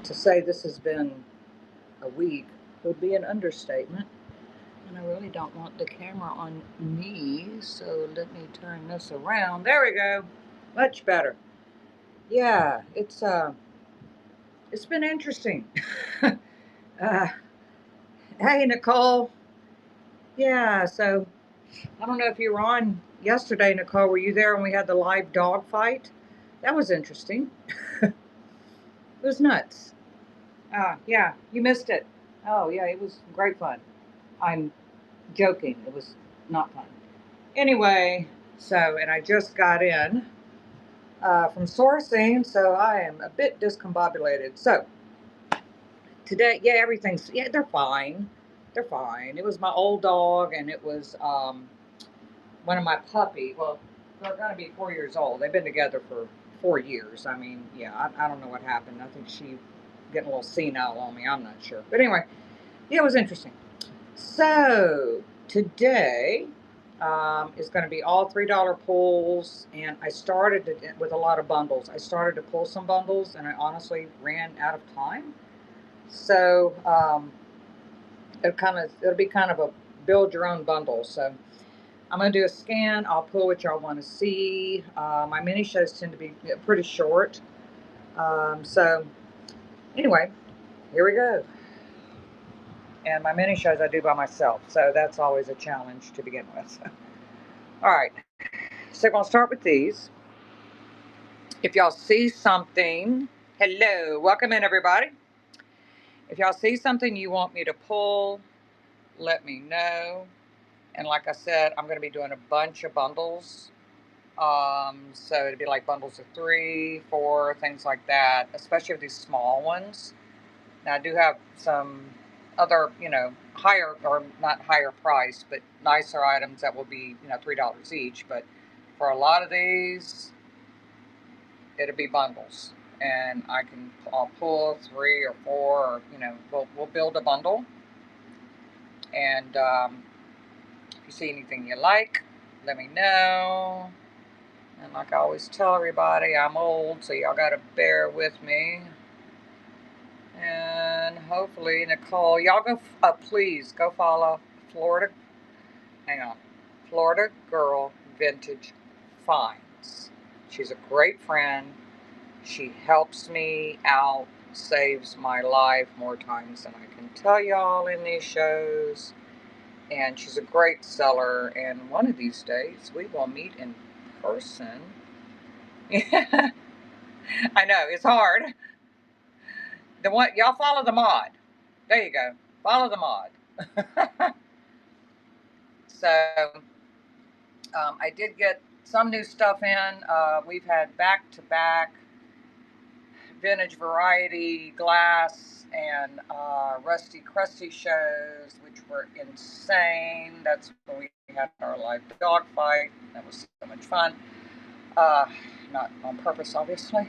To say this has been a week would be an understatement. And I really don't want the camera on me, so let me turn this around. There we go. Much better. Yeah, it's been interesting. uh, hey Nicole. Yeah, so I don't know if you were on yesterday, Nicole. Were you there when we had the live dog fight? That was interesting. It was nuts. Yeah, you missed it. Oh, yeah, it was great fun. I'm joking. It was not fun. Anyway, so, and I just got in from sourcing, so I am a bit discombobulated. So, today, yeah, everything's, yeah, they're fine. They're fine. It was my old dog, and it was one of my puppy. Well, they're going to be 4 years old. They've been together for 4 years. I mean, yeah, I don't know what happened. I think she getting a little senile on me. I'm not sure. But anyway, yeah, it was interesting. So today is going to be all $3 pulls, and I started with a lot of bundles. I started to pull some bundles, and I honestly ran out of time. So it'll be kind of a build your own bundle. So I'm going to do a scan. I'll pull what y'all want to see. My mini shows tend to be pretty short. So anyway, here we go. And my mini shows I do by myself, so that's always a challenge to begin with. All right, so I'm going to start with these. If y'all see something, hello, welcome in everybody. If y'all see something you want me to pull, let me know. And like I said, I'm going to be doing a bunch of bundles. So it'd be like bundles of 3, 4, things like that, especially with these small ones. Now I do have some other, higher, or not higher price, but nicer items that will be, $3 each. But for a lot of these, it'll be bundles, and I'll pull 3 or 4, or we'll build a bundle. And if you see anything you like, let me know. And like I always tell everybody, I'm old, so y'all got to bear with me. And hopefully, Nicole, y'all please go follow Florida. Hang on, Florida Girl Vintage Finds. She's a great friend. She helps me out, saves my life more times than I can tell y'all in these shows. And she's a great seller. And one of these days, we will meet in person. Yeah, I know it's hard. The one y'all follow the mod. There you go. Follow the mod. So I did get some new stuff in. We've had back-to-back vintage variety glass and rusty crusty shows, which were insane. That's when we had our live dog fight. That was so much fun. Not on purpose, obviously.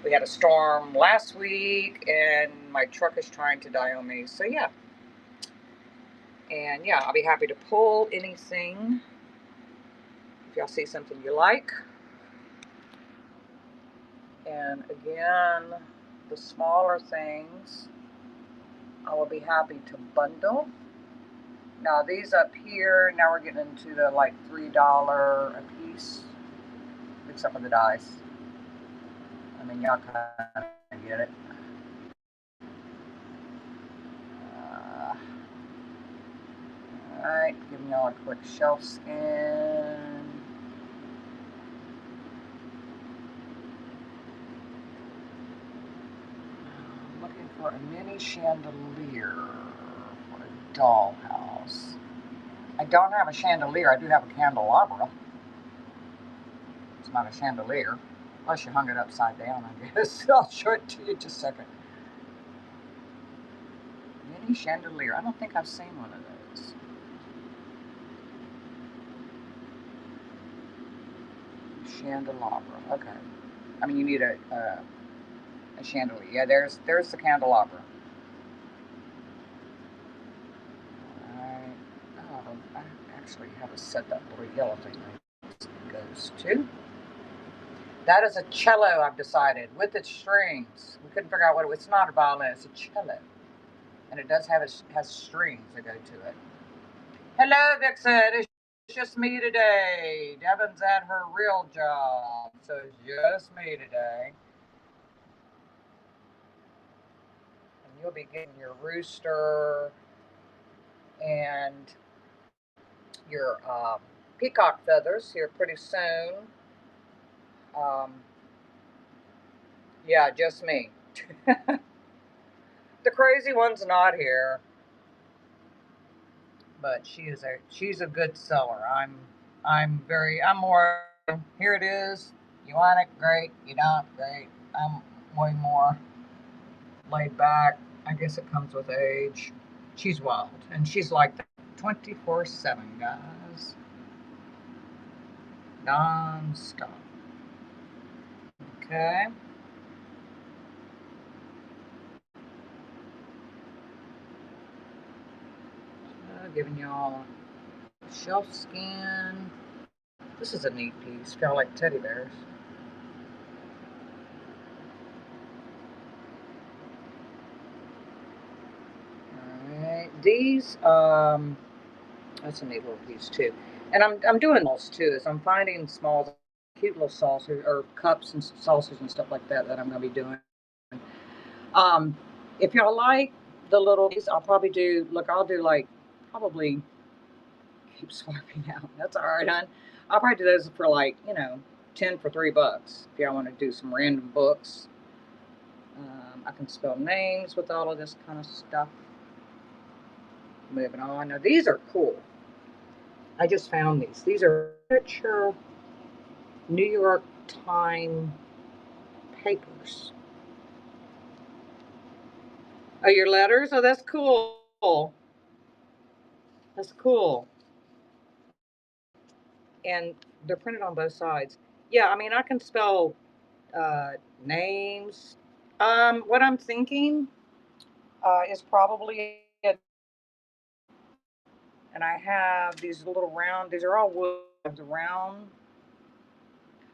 We had a storm last week, and my truck is trying to die on me. So yeah. And yeah, I'll be happy to pull anything if y'all see something you like. And again, the smaller things I will be happy to bundle. Now these up here, now we're getting into the like $3 a piece, except for the dice. I mean, y'all kind of get it. Alright, giving y'all a quick shelf scan. I'm looking for a mini chandelier for a dollhouse. I don't have a chandelier, I do have a candelabra. It's not a chandelier, unless you hung it upside down, I guess. I'll show it to you in just a second. Mini chandelier, I don't think I've seen one of those. Candelabra. Okay. I mean, you need a chandelier. Yeah, there's the candelabra. Alright. Oh, I actually have a set that little yellow thing that goes to. That is a cello, I've decided, with its strings. We couldn't figure out what it was. It's not a violin, it's a cello. And it does have has strings that go to it. Hello, Vixen. It's just me today. Devin's at her real job, so it's just me today. And you'll be getting your rooster and your peacock feathers here pretty soon. Um, yeah, just me. The crazy one's not here, but she's a good seller. I'm more here it is. You want it, great. You don't, great. I'm way more laid back. I guess it comes with age. She's wild, and she's like that 24/7, guys, non-stop. Okay, giving y'all shelf scan. This is a neat piece. If y'all like teddy bears. All right, these that's a neat little piece too. And I'm doing those too. Is I'm finding small, cute little saucers or cups and saucers and stuff like that I'm going to be doing. Um, if y'all like the little, I'll probably do. Look, I'll do like probably keep swiping out. That's all right, hon. I'll probably do those for like 10 for $3. If y'all want to do some random books, I can spell names with all of this kind of stuff. Moving on. Now these are cool. I just found these. These are picture New York Times papers. Oh, your letters? Oh, that's cool. That's cool. And they're printed on both sides. Yeah, I mean, I can spell uh, names. What I'm thinking is probably, and I have these little round. These are all wood. The round.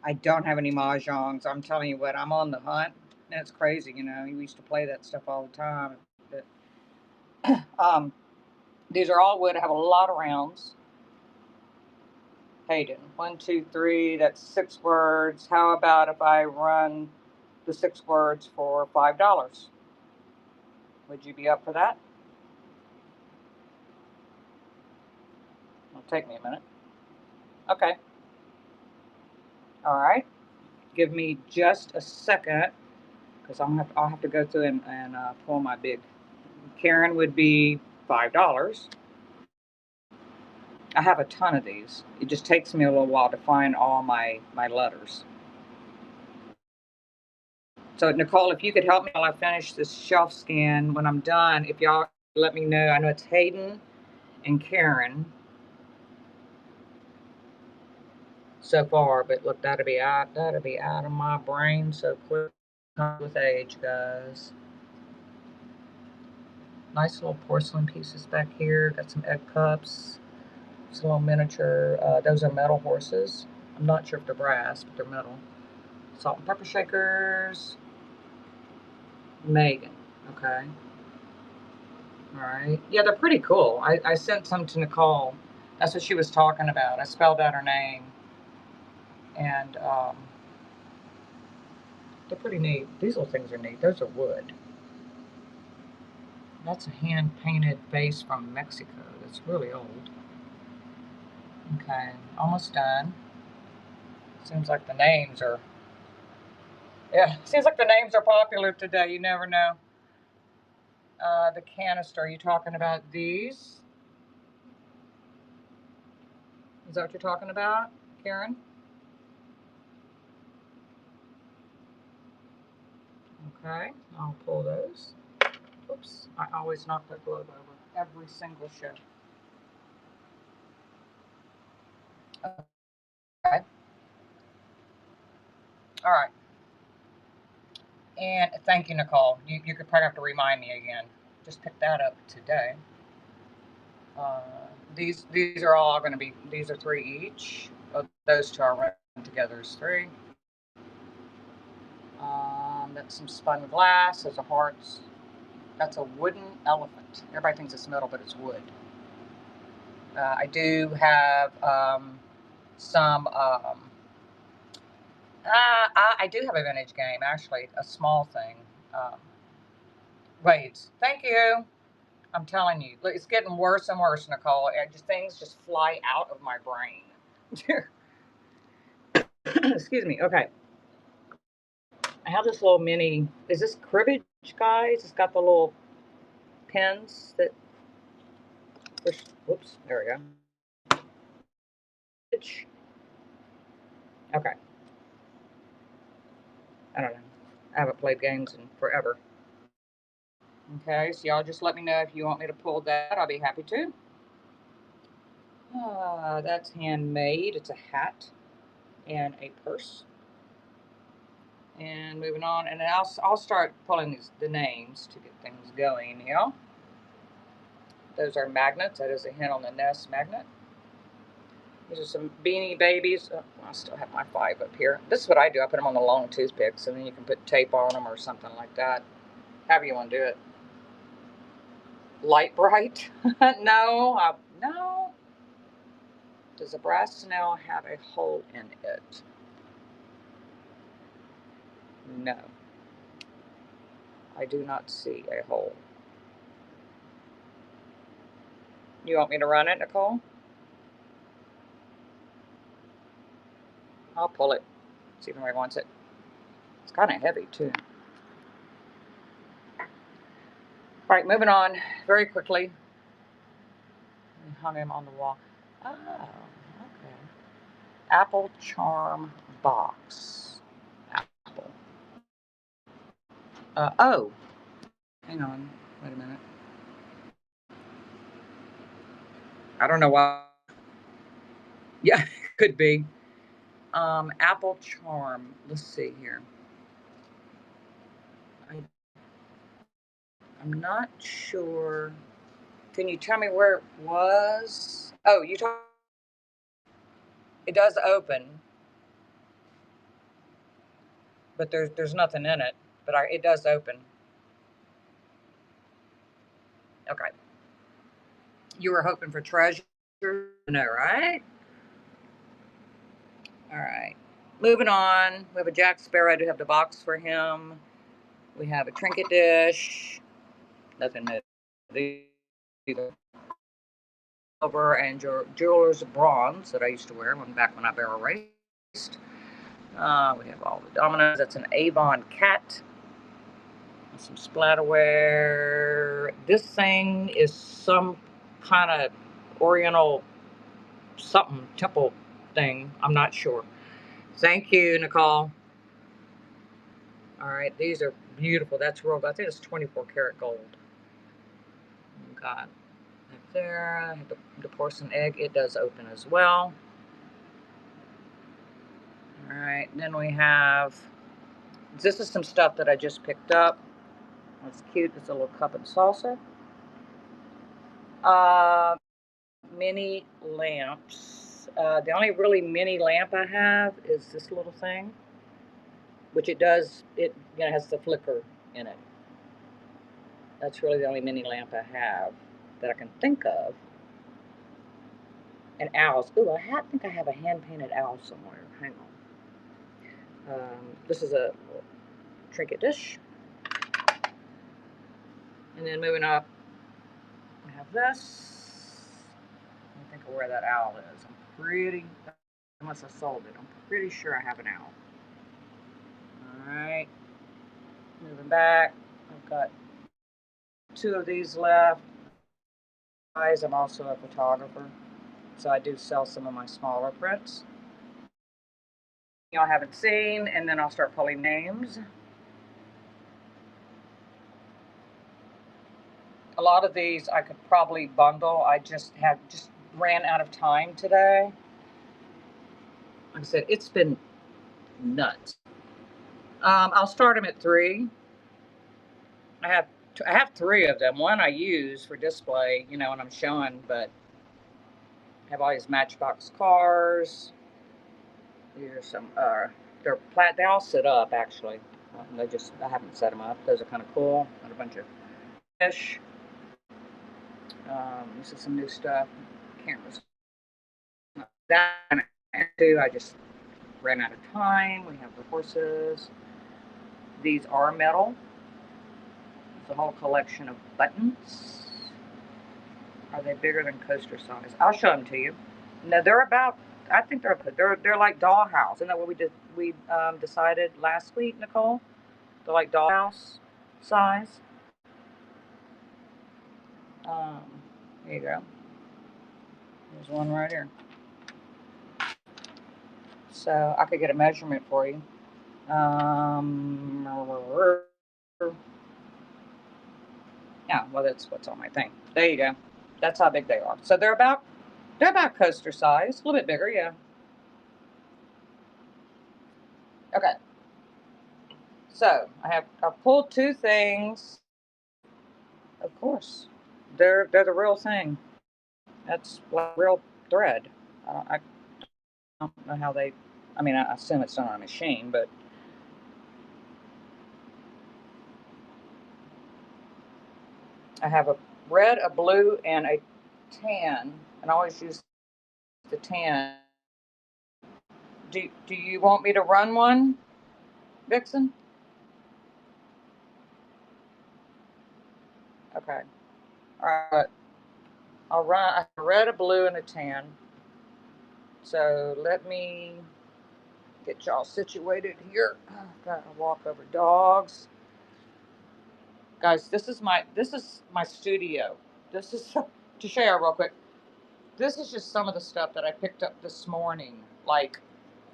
I don't have any mahjongs. I'm telling you what. I'm on the hunt. And it's crazy, We used to play that stuff all the time. But these are all wood. I have a lot of rounds. Hayden. 1, 2, 3. That's 6 words. How about if I run the 6 words for $5? Would you be up for that? It'll take me a minute. Okay. All right. Give me just a second because I'll have to go through and pull my big. Karen would be $5. I have a ton of these. It just takes me a little while to find all my letters. So Nicole, if you could help me while I finish this shelf scan, when I'm done, if y'all let me know. I know it's Hayden and Karen so far, but look, that'll be out of my brain so quick. With age, guys. Nice little porcelain pieces back here. Got some egg cups. Some little miniature. Those are metal horses. I'm not sure if they're brass, but they're metal. Salt and pepper shakers. Megan. Okay. All right. Yeah, they're pretty cool. I sent some to Nicole. That's what she was talking about. I spelled out her name. And they're pretty neat. These little things are neat. Those are wood. That's a hand-painted vase from Mexico. That's really old. Okay, almost done. Seems like the names are... Yeah, seems like the names are popular today. You never know. The canister, are you talking about these? Is that what you're talking about, Karen? Okay, I'll pull those. Oops, I always knock that globe over every single show. Okay. All right. And thank you, Nicole. You could probably have to remind me again. Just pick that up today. Uh, these are all going to be. These are 3 each. Oh, those two are running together as 3. That's some spun glass. Those are hearts. That's a wooden elephant. Everybody thinks it's metal, but it's wood. I do have some. I do have a vintage game, actually, a small thing. Um, Wait, thank you. I'm telling you, it's getting worse and worse, Nicole. Things just fly out of my brain. Excuse me. Okay, I have this little mini. Is this cribbage, guys? It's got the little pins that. Whoops. There we go. Okay. I don't know. I haven't played games in forever. Okay, so y'all just let me know if you want me to pull that. I'll be happy to. That's handmade. It's a hat and a purse. And moving on, and then I'll start pulling the names to get things going here. Those are magnets. That is a hint on the nest magnet. These are some Beanie Babies. Oh, I still have my 5 up here. This is what I do. I put them on the long toothpicks, and then you can put tape on them or something like that. However you want to do it. Light bright? No. No. Does a brass snail have a hole in it? No. I do not see a hole. You want me to run it, Nicole? I'll pull it. See if anybody wants it. It's kind of heavy, too. All right, moving on very quickly. We hung him on the wall. Oh, okay. Apple charm box. Apple. Oh, hang on. Wait a minute. I don't know why. Yeah, could be. Apple charm. Let's see here. I'm not sure. Can you tell me where it was? Oh, it does open, but there's nothing in it. But it does open. Okay. You were hoping for treasure? No, right? All right. Moving on. We have a Jack Sparrow. I do have the box for him. We have a trinket dish. Nothing new. Either silver and jeweler's bronze that I used to wear back when I barrel raced. We have all the dominoes. That's an Avon cat. Some splatterware. This thing is some kind of Oriental something temple thing. I'm not sure. Thank you, Nicole. All right, these are beautiful. That's real. I think it's 24 karat gold. Got right there. The porcelain egg. It does open as well. All right, then we have. This is some stuff that I just picked up. It's cute. It's a little cup and saucer. Mini lamps. The only really mini lamp I have is this little thing, which it has the flicker in it. That's really the only mini lamp I have that I can think of. And owls. Ooh, I think I have a hand painted owl somewhere. Hang on. This is a trinket dish. And then moving up, we have this. Let me think of where that owl is. Unless I sold it, I'm pretty sure I have an owl. All right. Moving back, I've got 2 of these left. Guys, I'm also a photographer, so I do sell some of my smaller prints. Y'all haven't seen, and then I'll start pulling names. A lot of these I could probably bundle. I just ran out of time today. Like I said, it's been nuts. I'll start them at 3. I have 3 of them. One I use for display, when I'm showing, but I have all these Matchbox cars. These are some. They all sit up actually. I haven't set them up. Those are kind of cool. Got a bunch of fish. This is some new stuff. Cameras. That I do. I just ran out of time. We have the horses. These are metal. It's a whole collection of buttons. Are they bigger than coaster size? I'll show them to you. No, they're about. I think they're like dollhouse. Isn't that what we did? We decided last week, Nicole. They're like dollhouse size. Um, there you go. There's one right here. So I could get a measurement for you. Yeah, well, that's what's on my thing. There you go. That's how big they are. So they're about coaster size, a little bit bigger, yeah. Okay. So I've pulled two things. Of course, they're the real thing. That's like real thread. I don't know how they. I mean, I assume it's done on a machine, but I have a red, a blue, and a tan, and I always use the tan. Do you want me to run one, Vixen? Okay. All right. I'll run. I have a red, a blue, and a tan. So let me get y'all situated here. Gotta walk over dogs. Guys, this is my studio. This is to share real quick. This is just some of the stuff that I picked up this morning, like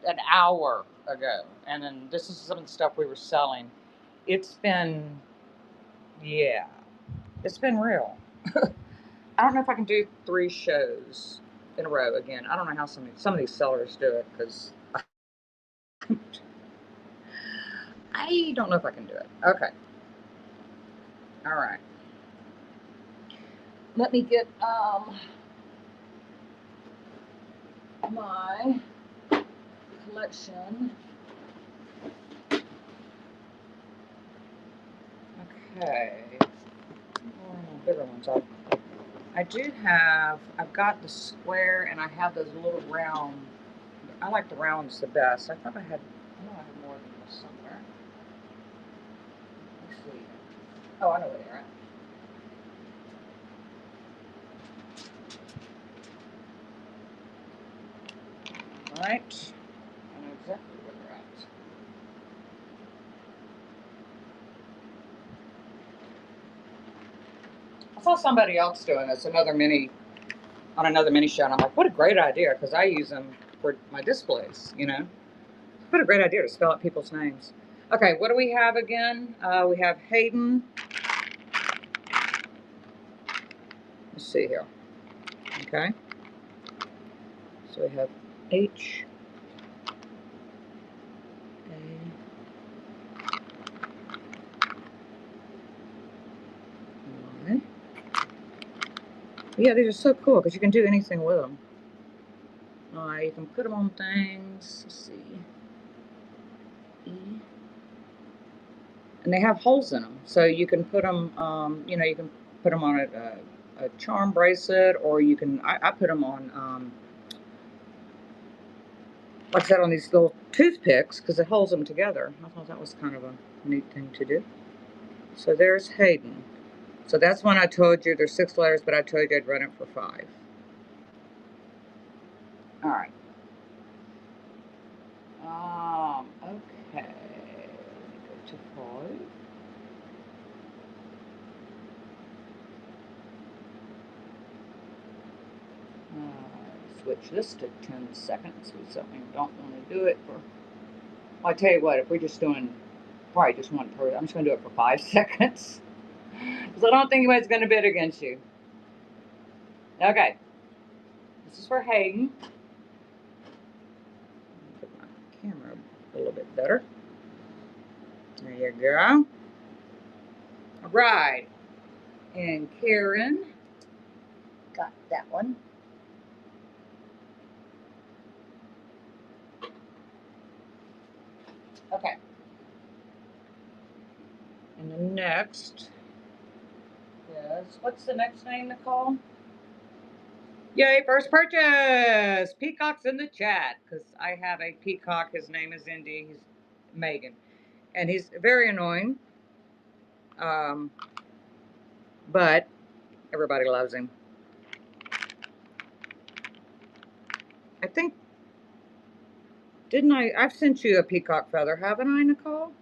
an hour ago, and then this is some of the stuff we were selling. It's been, yeah, it's been real. I don't know if I can do 3 shows in a row again. I don't know how some of these sellers do it because I don't know if I can do it. Okay, all right. Let me get my collection. Okay. Bigger ones. I do have. I've got the square, and I have those little round. I like the rounds the best. I thought I had. I know I have more than this somewhere. Let's see. Oh, I know where they're at. All right. I know exactly where they're at. I saw somebody else doing this, on another mini show, and I'm like, what a great idea, because I use them for my displays, What a great idea to spell out people's names. Okay, what do we have again? We have Hayden. Let's see here. Okay. So we have H A Y. Yeah, these are so cool because you can do anything with them. You can put them on things. Let's see. E. And they have holes in them, so you can put them. You can put them on a charm bracelet, or you can. I put them on. Like I said, on these little toothpicks because it holds them together. I thought that was kind of a neat thing to do. So there's Hayden. So that's when I told you there's 6 letters, but I told you I'd run it for 5. All right. Okay. Let me go to 5. Switch this to 10 seconds. So we don't want to do it for. Well, I tell you what, if we're just doing probably just one per, I'm just going to do it for 5 seconds. Because I don't think anybody's going to bid against you. Okay. This is for Hayden. Put my camera a little bit better. There you go. All right. And Karen got that one. Okay. And the next is, what's the next name, Nicole? Yay, first purchase! Peacock's in the chat because I have a peacock. His name is Indy. He's Megan. And he's very annoying. But everybody loves him. I think, didn't I've sent you a peacock feather, haven't I, Nicole?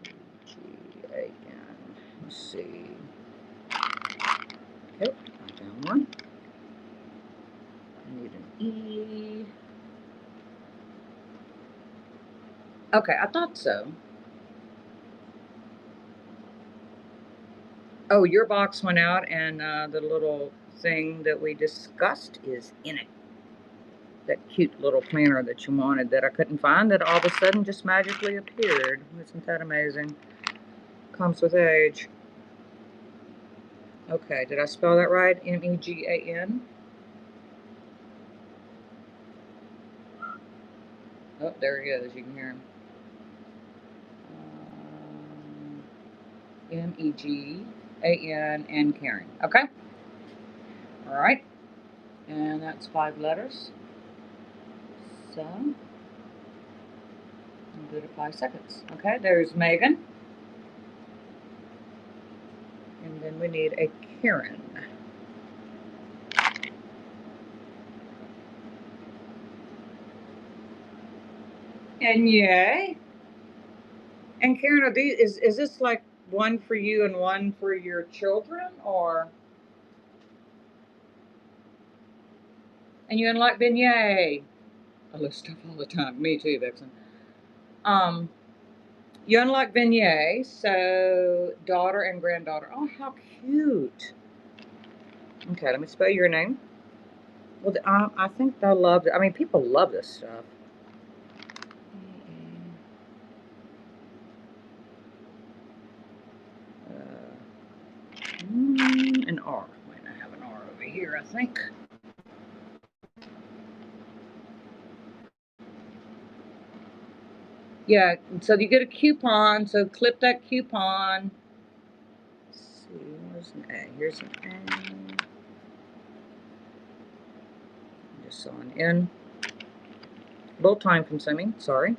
M-G-A-N. Let's see. Okay, I found one. I need an E. Okay, I thought so. Oh, your box went out and the little thing that we discussed is in it. That cute little planner that you wanted that I couldn't find, that all of a sudden just magically appeared. Isn't that amazing? Comes with age. Okay, did I spell that right? M-E-G-A-N? Oh, there he is. You can hear him. M-E-G-A-N and Karen. Okay. All right. And that's 5 letters. So, I'm good at 5 seconds. Okay, there's Megan. And then we need a Karen. And yay. And Karen, are these, is this like one for you and one for your children, or? And you unlock beignet. I love stuff all the time. Me too, Vixen. You unlock beignet, so daughter and granddaughter. Oh, how cute. Okay, let me spell your name. Well, I think they'll love it. I mean, people love this stuff. An R. Wait, I have an R over here, I think. Yeah, so you get a coupon, so clip that coupon. Let's see, where's an A? Here's an A. Just saw an N. A little time consuming, sorry.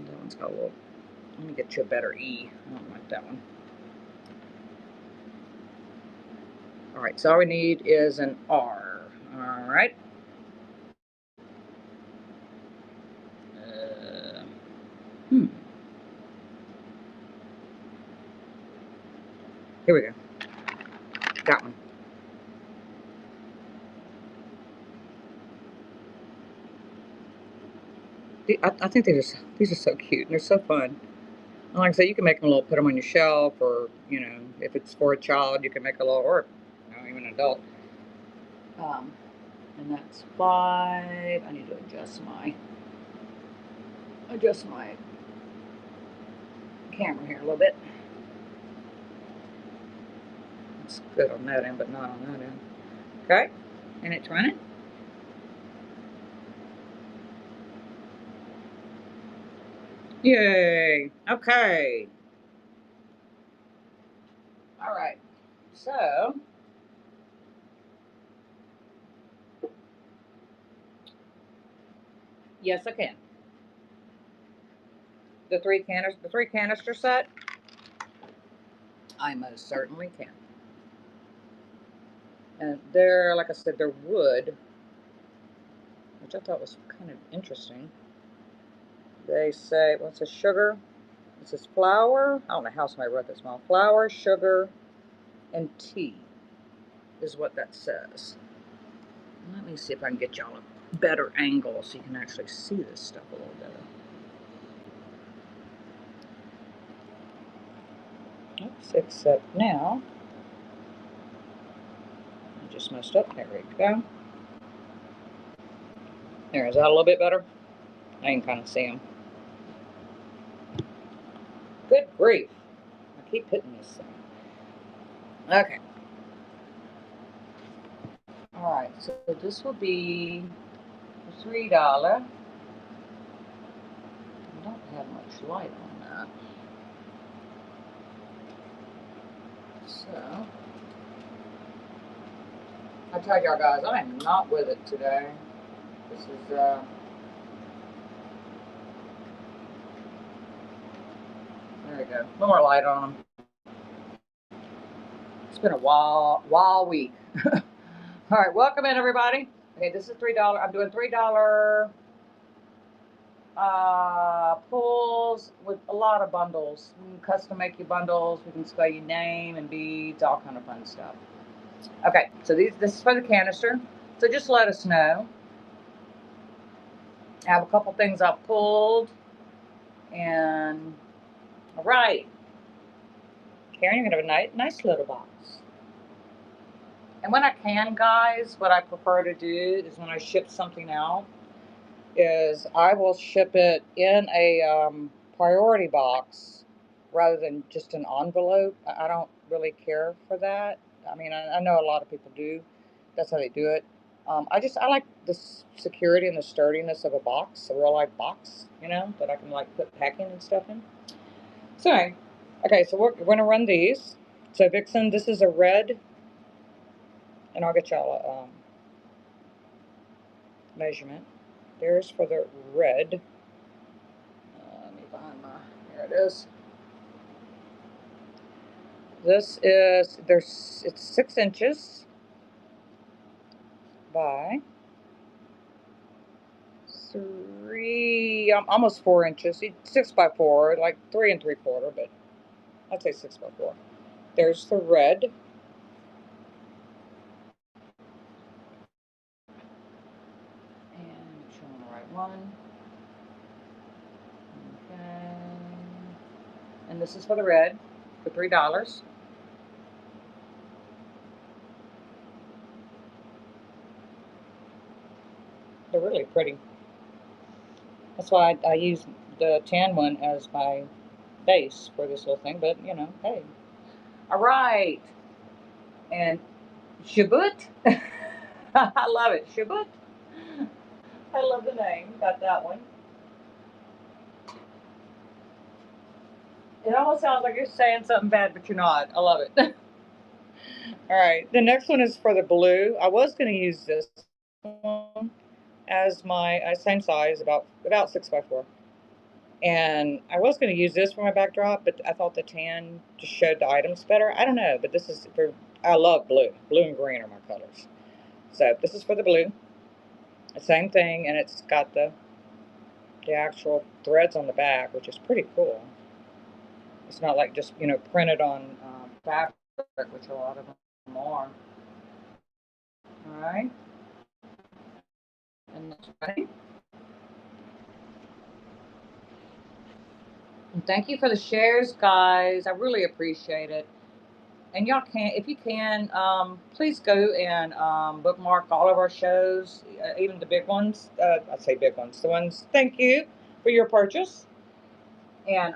That one's got a little, let me get you a better E. I don't like that one. All right, so all we need is an R. All right. Here we go. Got one. I think these are so cute and they're so fun. And like I said, you can make them a little, put them on your shelf, or you know, if it's for a child, you can make a little, or you know, even an adult. And that's 5. I need to adjust my camera here a little bit. It's good on that end, but not on that end. Okay, and it's running. Yay! Okay. All right. So yes, I can. The three canister set. I most certainly can. And they're, like I said, they're wood, which I thought was kind of interesting. They say, what's a sugar? This is flour. I don't know how somebody wrote this wrong. Flour, sugar, and tea is what that says. Let me see if I can get y'all a better angle so you can actually see this stuff a little better. Oops, except now, I just messed up. There we go. There, is that a little bit better? I can kind of see them. Good grief. I keep hitting this thing. Okay. Alright, so this will be $3. I don't have much light on that. So, I tell y'all guys, I am not with it today. This is, there we go. No more light on them. It's been a wild week. All right, welcome in, everybody. Okay, this is $3. I'm doing $3 pulls with a lot of bundles. We can custom make you bundles. We can spell your name and beads, all kind of fun stuff. Okay, so this is for the canister. So just let us know. I have a couple things I've pulled. And all right, Karen, you're gonna have a nice little box. And when I can, guys, what I prefer to do is when I ship something out, is I will ship it in a priority box rather than just an envelope. I don't really care for that. I mean, I know a lot of people do. That's how they do it. I like the security and the sturdiness of a box, a real life box, that I can like put packing and stuff in. So, okay, so we're going to run these. So Vixen, this is a red, and I'll get y'all a measurement. There's for the red. Let me find here it is. This is, it's 6 inches by almost 4 inches. 6 by 4, like 3 3/4, but I'd say 6 by 4. There's the red. And showing the right one. Okay. And this is for the red, for $3. They're really pretty. That's why I use the tan one as my base for this little thing, but hey. All right. And Shabut. I love it. Shabut. I love the name. Got that one. It almost sounds like you're saying something bad, but you're not. I love it. All right. The next one is for the blue. I was going to use this one as my same size, about 6 by 4. And I was going to use this for my backdrop, but I thought the tan just showed the items better. I don't know, but this is for, I love blue. Blue and green are my colors. So this is for the blue. The same thing, and it's got the actual threads on the back, which is pretty cool. It's not like just, printed on fabric, which a lot of them are. All right. And that's right. And thank you for the shares, guys. I really appreciate it. And y'all can, if you can, please go and bookmark all of our shows, even the big ones. I say big ones, the ones. Thank you for your purchase. And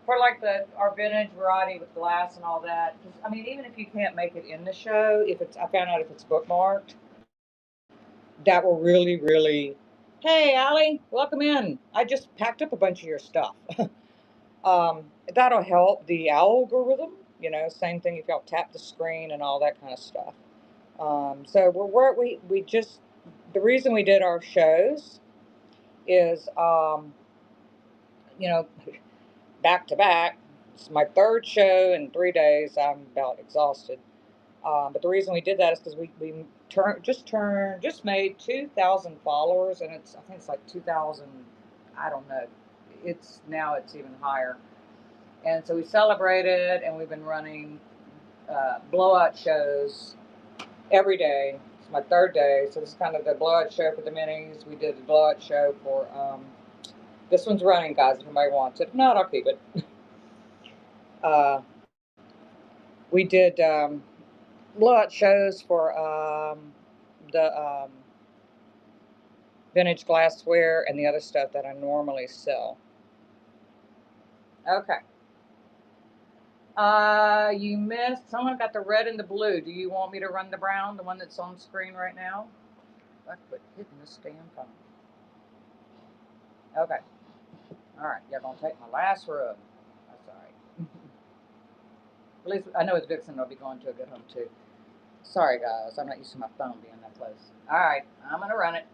for like our vintage variety with glass and all that. I mean, even if you can't make it in the show, I found out if it's bookmarked, that will really, really. Hey, Allie, welcome in. I just packed up a bunch of your stuff. That'll help the algorithm. Same thing if y'all tap the screen and all that kind of stuff. So we just, the reason we did our shows is, back to back. It's my third show in 3 days. I'm about exhausted. But the reason we did that is because we just made 2,000 followers, and I think it's like 2,000. I don't know. It's even higher. And so we celebrated, and we've been running blowout shows every day. It's my third day, so this is kind of the blowout show for the minis. We did the blowout show for this one's running, guys. If anybody wants it, if not, I'll keep it. We did blowout shows for the vintage glassware and the other stuff that I normally sell. Okay. You missed. Someone got the red and the blue. Do you want me to run the brown, the one that's on screen right now? I quit hitting this damn phone. Okay. All right. You're gonna take my last rub. That's all right. At least I know it's Vixen. They'll be going to a good home too. Sorry, guys. I'm not used to my phone being that close. All right. I'm gonna run it.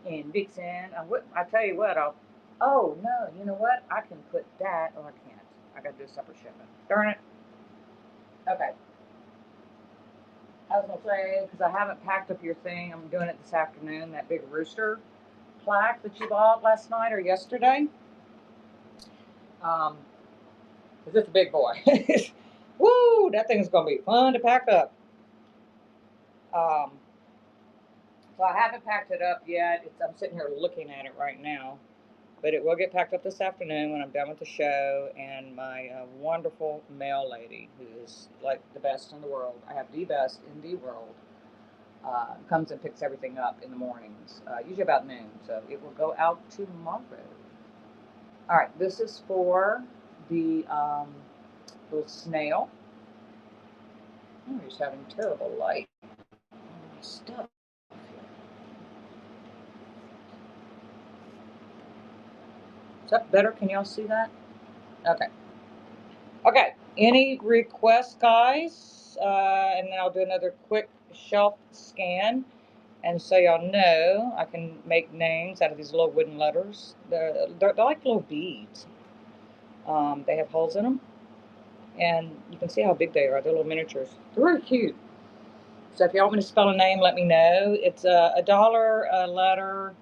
And Vixen, I tell you what. I'll. Oh no. You know what? I can put that. Oh, I can't. I gotta do a separate shipment. Darn it. Okay. I was gonna say because I haven't packed up your thing. I'm doing it this afternoon. That big rooster plaque that you bought last night or yesterday. Um, because it's a big boy. Woo! That thing's gonna be fun to pack up. Um, so I haven't packed it up yet. I'm sitting here looking at it right now, but it will get packed up this afternoon when I'm done with the show. And my wonderful mail lady, who is like the best in the world. I have the best in the world. Comes and picks everything up in the mornings, usually about noon. So it will go out tomorrow. All right, this is for the little snail. Oh, he's having terrible light. Stuff. Is that better? Can y'all see that? Okay. Okay. Any requests, guys? And then I'll do another quick shelf scan. And so y'all know, I can make names out of these little wooden letters. They're like little beads. They have holes in them. And you can see how big they are. They're little miniatures. They're really cute. So if you want me to spell a name, let me know. It's $1 a letter,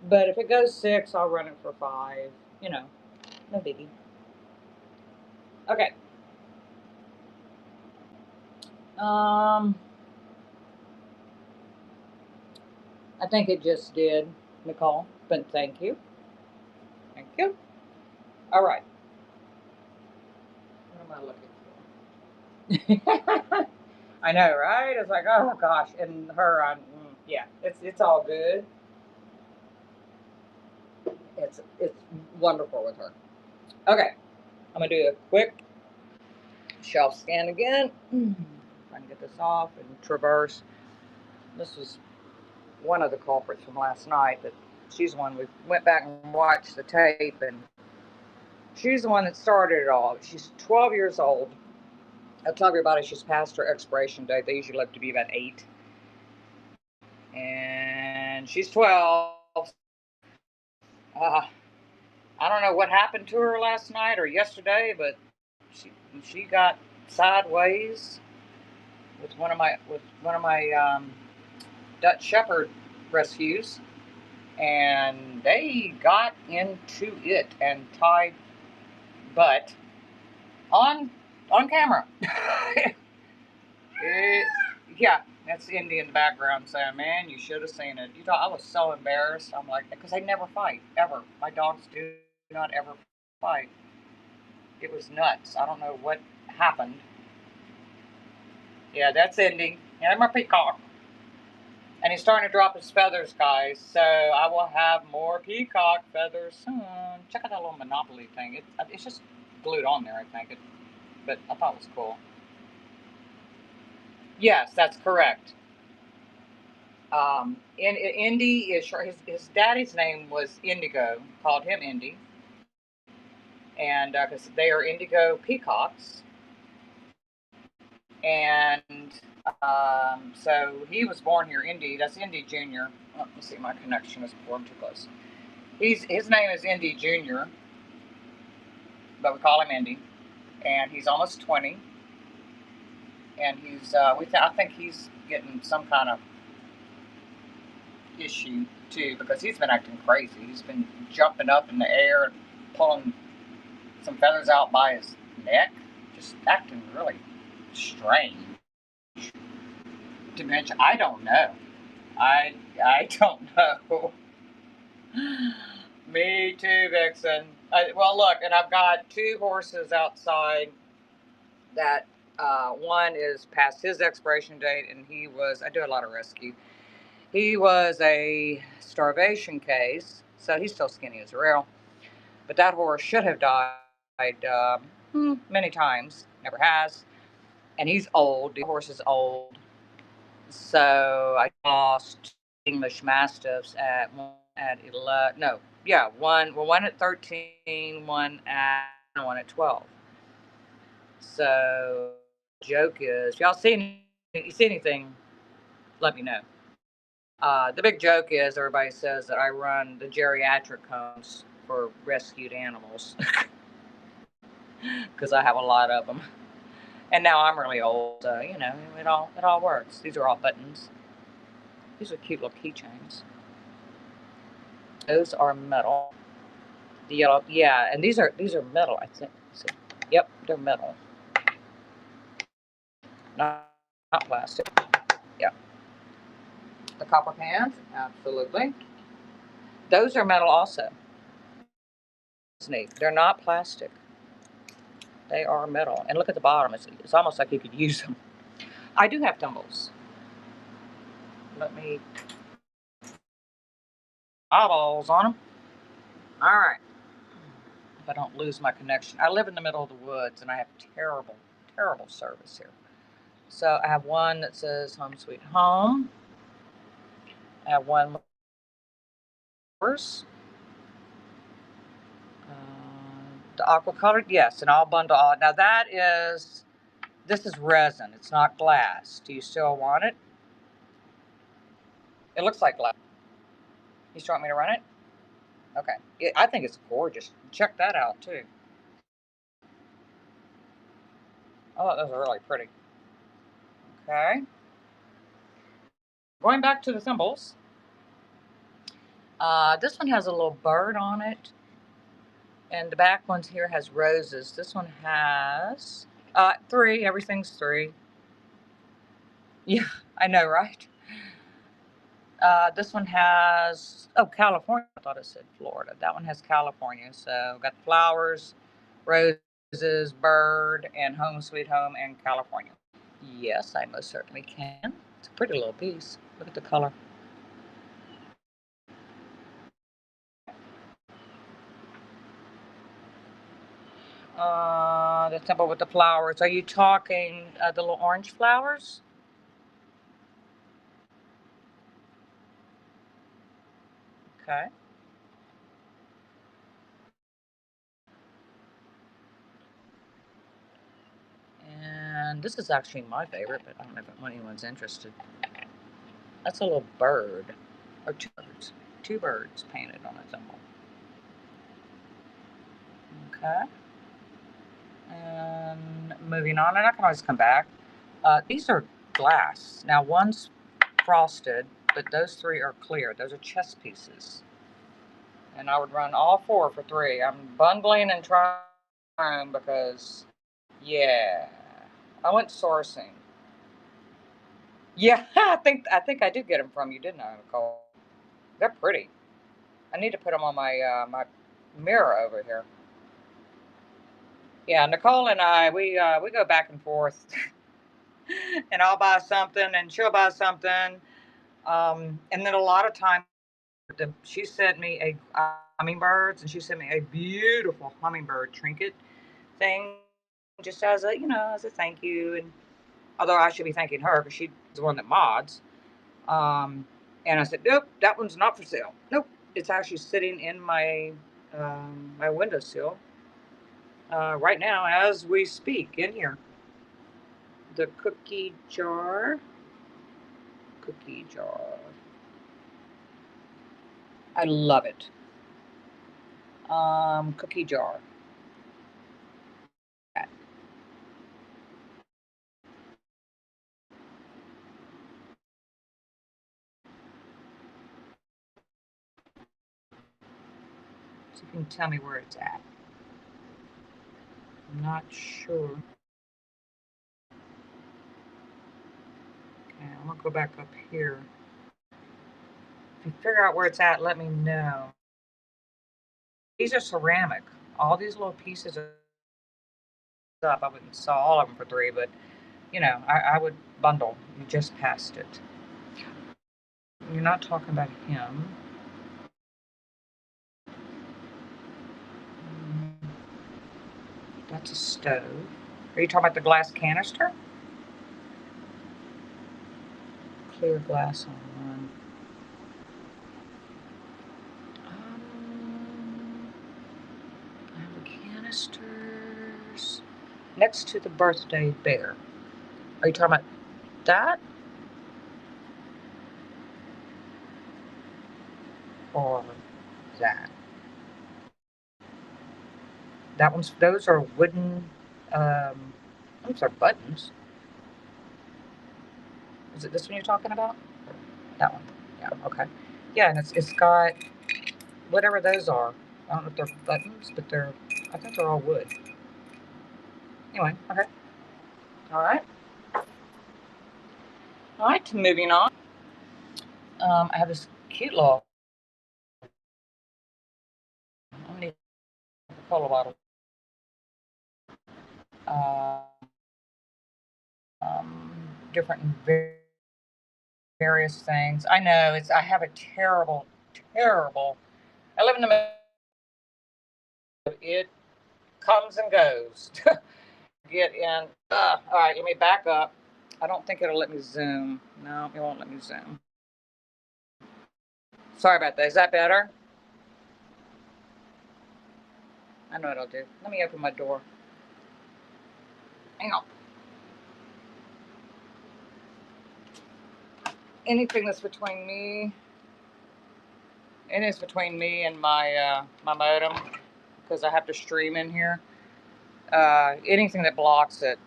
but if it goes 6, I'll run it for 5. You know, no biggie. Okay. Um, I think it just did, Nicole. But thank you. Thank you. All right. What am I looking for? I know, right? It's like, oh gosh, and her on. Yeah, it's all good. It's wonderful with her. Okay, I'm gonna do a quick shelf scan again. If I can get this off and traverse. This was one of the culprits from last night, but she's the one we went back and watched the tape, and she's the one that started it all. She's 12 years old. I tell everybody she's past her expiration date. They usually live to be about 8. And she's 12. Uh, I don't know what happened to her last night or yesterday, but she got sideways with one of my Dutch Shepherd rescues, and they got into it and tied butt on camera. it, yeah, that's Indy in the background saying, "Man, you should have seen it." You know, I was so embarrassed. I'm like, because they never fight ever. My dogs do not ever fight. It was nuts. I don't know what happened. Yeah, that's Indy. Yeah, my peacock. And he's starting to drop his feathers, guys. So I will have more peacock feathers soon. Check out that little Monopoly thing. It's just glued on there, I think. But I thought it was cool. Yes, that's correct. Indy is his daddy's name was Indigo. Called him Indy, and because they are indigo peacocks, and so he was born here. Indy, that's Indy Junior. Let me see, my connection is too close. His name is Indy Junior, but we call him Indy, and he's almost 20, and I think he's getting some kind of issue too because he's been acting crazy. He's been jumping up in the air and pulling some feathers out by his neck, just acting really strange. Dementia? I don't know. I don't know. Me too, Vixen. Well, look, and I've got 2 horses outside that one is past his expiration date, and I do a lot of rescue. He was a starvation case, so he's still skinny as a rail. But that horse should have died many times, never has. and he's old. The horse is old. So I lost English Mastiffs at 11. No, yeah, one at 13, one at 12. So joke is, if y'all see anything, let me know. The big joke is everybody says that I run the geriatric homes for rescued animals because I have a lot of them. And now I'm really old, so it all works. These are all buttons. These are cute little keychains. Those are metal. The yellow, yeah, and these are metal. I think. See, yep, they're metal, not plastic. Yep, the copper cans, absolutely. Those are metal also. It's neat. They're not plastic. They are metal. And look at the bottom. It's almost like you could use them. I do have tumbles. Let me eyeballs on them. All right. If I don't lose my connection. I live in the middle of the woods and I have terrible, terrible service here. So I have one that says Home Sweet Home. I have one worse. The aqua colored, yes, and I'll bundle all. Now this is resin. It's not glass. Do you still want it? It looks like glass. You still want me to run it? Okay. I think it's gorgeous. Check that out too. Oh, those are really pretty. Okay. Going back to the thimbles. This one has a little bird on it, and the back ones here has roses. This one has three. Everything's three. Yeah, I know, right? This one has California. I thought it said Florida. That one has California. So got flowers, roses, bird, and Home Sweet Home and California. Yes, I most certainly can. It's a pretty little piece. Look at the color. The temple with the flowers. Are you talking the little orange flowers? Okay. And this is actually my favorite, but I don't know if anyone's interested. That's a little bird, or two birds. Two birds painted on a temple. Okay. And moving on, and I can always come back. These are glass. Now one's frosted, but those three are clear. Those are chess pieces. And I would run all four for three. I'm bundling and trying because, yeah, I went sourcing. Yeah, I think I did get them from you, didn't I, Nicole? They're pretty. I need to put them on my mirror over here. Yeah, Nicole and I we go back and forth, and I'll buy something and she'll buy something, and then a lot of times she sent me a hummingbirds, and she sent me a beautiful hummingbird trinket thing, just as a thank you. And although I should be thanking her because she's the one that mods. And I said, nope, that one's not for sale. Nope, it's actually sitting in my windowsill right now as we speak in here. The cookie jar. I love it. Cookie jar. So you can tell me where it's at. I'm not sure. Okay, I'm gonna go back up here. If you figure out where it's at, let me know. These are ceramic. All these little pieces are up. I wouldn't sell all of them for three, but I would bundle. You just passed it. You're not talking about him. Mm, that's a stove. Are you talking about the glass canister? clear glass on one. I have the canisters next to the birthday bear. Are you talking about that? Or that? That one's, those are wooden, those are buttons. Is it this one you're talking about? That one. Yeah, okay. Yeah, and it's got whatever those are. I don't know if they're buttons, but I think they're all wood. Anyway, okay. All right. All right, moving on. I have this cute little, how many Coca-Cola bottles? Uh, Different various things. I know I have a terrible, terrible, I live in the middle. It comes and goes. Get in. All right, let me back up. I don't think it'll let me zoom. No, it won't let me zoom. Sorry about that. Is that better? I know what I'll do. Let me open my door. Hang on. Anything that's between me, it is between me and my modem because I have to stream in here. Anything that blocks it.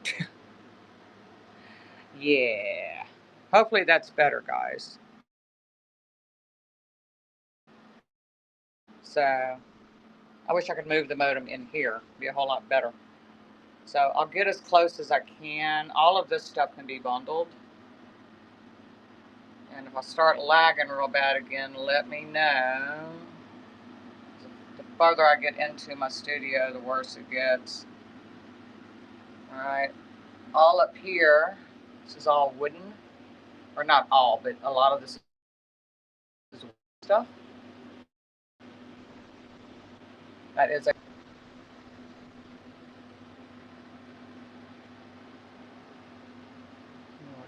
Yeah. Hopefully that's better, guys. So I wish I could move the modem in here. It'd be a whole lot better. So I'll get as close as I can. All of this stuff can be bundled. And if I start lagging real bad again, let me know. The further I get into my studio, the worse it gets. All right. All up here, this is all wooden. Or not all, but a lot of this is stuff. That is a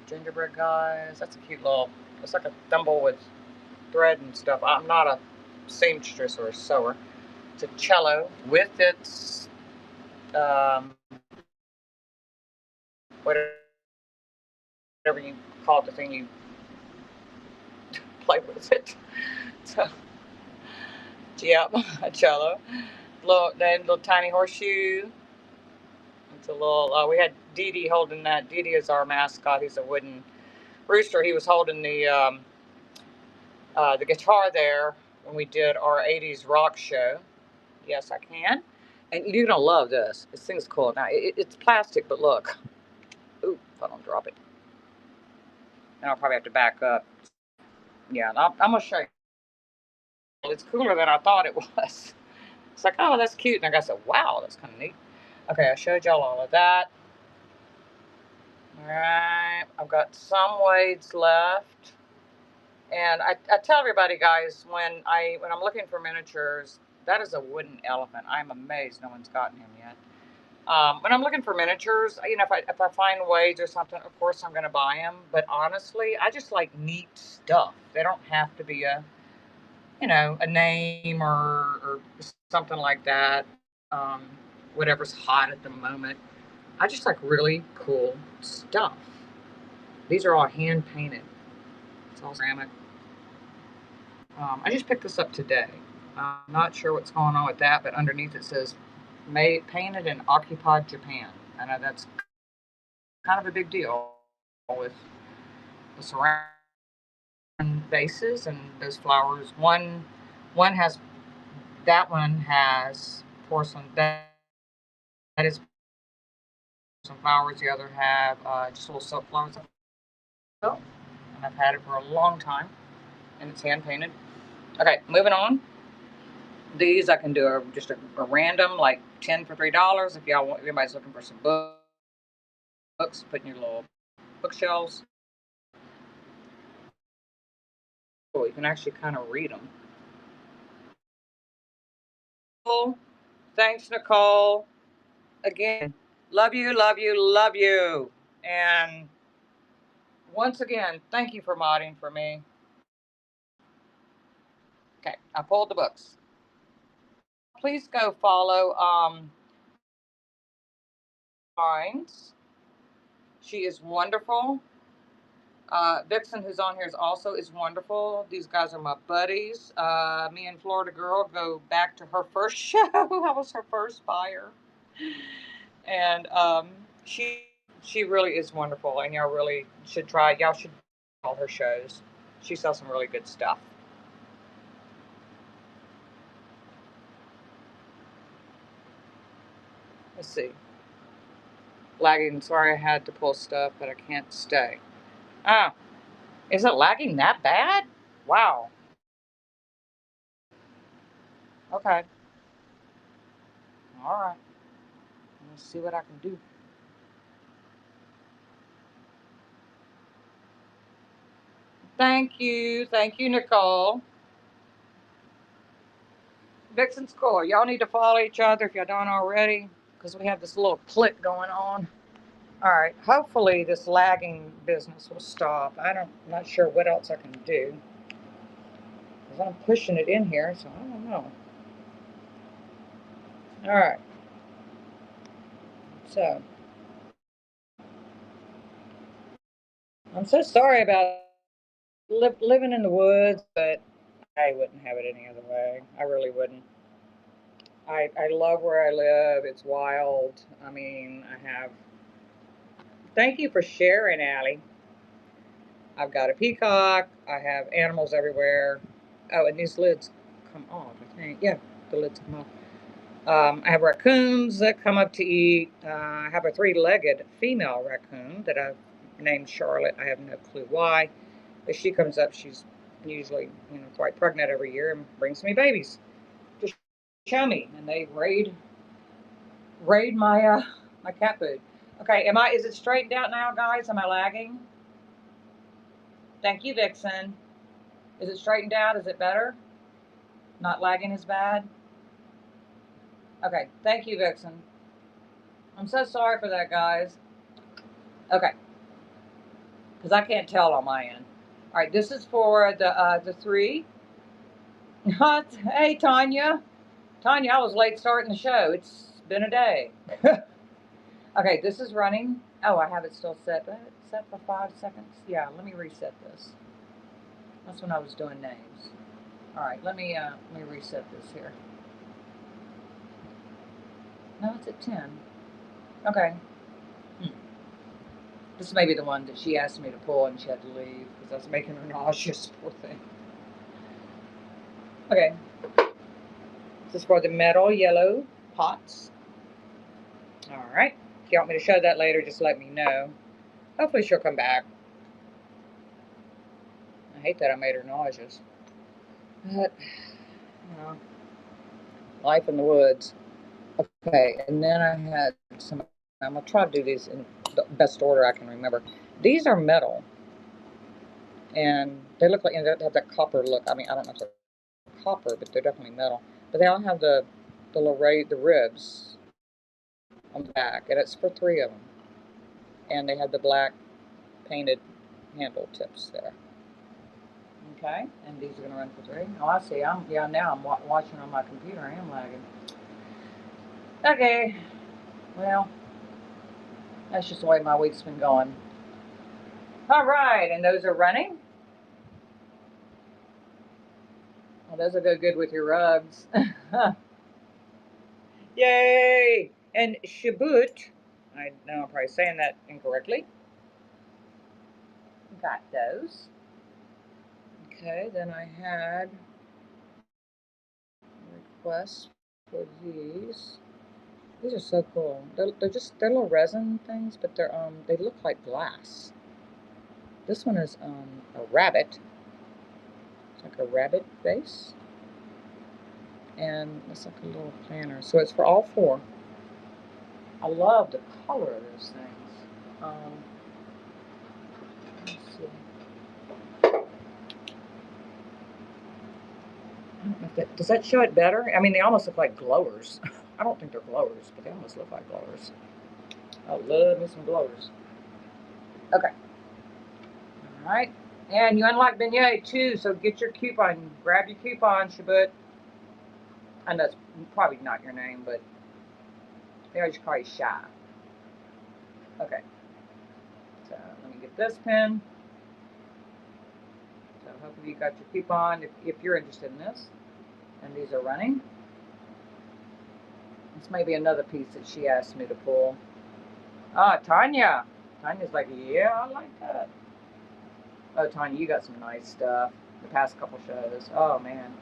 gingerbread guys. That's a cute little, it's like a thimble with thread and stuff. I'm not a seamstress or a sewer. It's a cello with its whatever you call it, the thing you play with it. So, yeah, a cello. Little tiny horseshoe. It's a little. We had Dee Dee holding that. Dee Dee is our mascot. He's a wooden rooster. He was holding the guitar there when we did our '80s rock show. Yes, I can. And you're gonna love this. This thing's cool. Now it's plastic, but look. Ooh, if I don't drop it. And I'll probably have to back up. Yeah, and I'm gonna show you. It's cooler than I thought it was. It's like, oh, that's cute. And I said, wow, that's kind of neat. Okay, I showed y'all all of that. All right, I've got some weights left. And I tell everybody, guys, when I'm looking for miniatures, that is a wooden elephant. I'm amazed no one's gotten him yet. When I'm looking for miniatures, if I find weights or something, of course I'm going to buy them. But honestly, I just like neat stuff. They don't have to be a name or something like that. Um, Whatever's hot at the moment. I just like really cool stuff. These are all hand painted. It's all ceramic. I just picked this up today. I'm not sure what's going on with that, but underneath it says "Made painted in occupied Japan." I know that's kind of a big deal with the ceramic vases and those flowers. One has that one has porcelain. That is some flowers. The other have just little silk flowers. And I've had it for a long time, and it's hand painted. Okay, moving on. These I can do just a random like 10 for $3 if y'all want. If anybody's looking for some books, put in your little bookshelves. Cool, you can actually kind of read them. Cool. Thanks, Nicole. Again, love you, love you, love you. And Once again, thank you for modding for me. Okay, I pulled the books. Please go follow Pines. She is wonderful. Vixen, who's on here, is wonderful. These guys are my buddies. Me and Florida Girl go back to her first show. I was her first buyer, and she really is wonderful. And y'all really should try. Y'all should all her shows. She sells some really good stuff. Let's see. Lagging. Sorry, I had to pull stuff, but I can't stay. Ah, is it lagging that bad? Wow. Okay. All right. Let's see what I can do. Thank you. Thank you, Nicole. Vixen Score. Y'all need to follow each other if y'all don't already, because we have this little click going on. All right. Hopefully, this lagging business will stop. I'm not sure what else I can do, because I'm pushing it in here, so I don't know. All right. So, I'm so sorry about living in the woods, but I wouldn't have it any other way. I really wouldn't. I love where I live. It's wild. I mean, I have. Thank you for sharing, Allie. I've got a peacock. I have animals everywhere. Oh, and these lids come off, I think. Yeah, the lids come off. I have raccoons that come up to eat. I have a three-legged female raccoon that I've named Charlotte. I have no clue why. But she comes up. She's usually, quite pregnant every year and brings me babies to show me. And they raid my cat food. Okay, is it straightened out now, guys? Am I lagging? Thank you, Vixen. Is it straightened out? Is it better? Not lagging as bad? Okay, thank you, Vixen. I'm so sorry for that, guys. Okay, because I can't tell on my end. All right, this is for the three. Hey, Tanya. Tanya, I was late starting the show. It's been a day. Okay, this is running. Oh, I have it still set. Set for 5 seconds. Yeah, let me reset this. That's when I was doing names. All right, let me reset this here. No, it's at 10. Okay. Hmm. This may be the one that she asked me to pull and she had to leave because I was making her nauseous. Poor thing. Okay. This is for the metal yellow pots. All right. If you want me to show that later, just let me know. Hopefully she'll come back. I hate that I made her nauseous. But, life in the woods. Okay, and then I had some. I'm gonna try to do these in the best order I can remember. These are metal, and they look like they have that copper look. I mean, I don't know if they're copper, but they're definitely metal. But they all have the ribs on the back, and it's for three of them. And they have the black painted handle tips there. Okay, and these are gonna run for three. Oh, I see. Now I'm watching on my computer. I am lagging. Okay, well, that's just the way my week's been going. All right, and those are running. Well, those will go good with your rugs. Yay! And Shabut, I know I'm probably saying that incorrectly. Got those. Okay, then I had requests for these. These are so cool. They're little resin things, but they look like glass. This one is a rabbit. It's like a rabbit base, and it's like a little planner. So it's for all four. I love the color of those things. Let's see. I don't know if does that show it better? I mean, they almost look like glowers. I don't think they're glowers, but they almost look like glowers. I love me some glowers. Okay. All right. And you unlock beignet too, so get your coupon. Grab your coupon, Shabut. I know it's probably not your name, but they always call you Shy. Okay. So let me get this pen. So hopefully you got your coupon if you're interested in this. And these are running. This may be another piece that she asked me to pull. Ah, Tanya. Tanya's like, yeah, I like that. Oh, Tanya, you got some nice stuff. The past couple shows. Oh, man.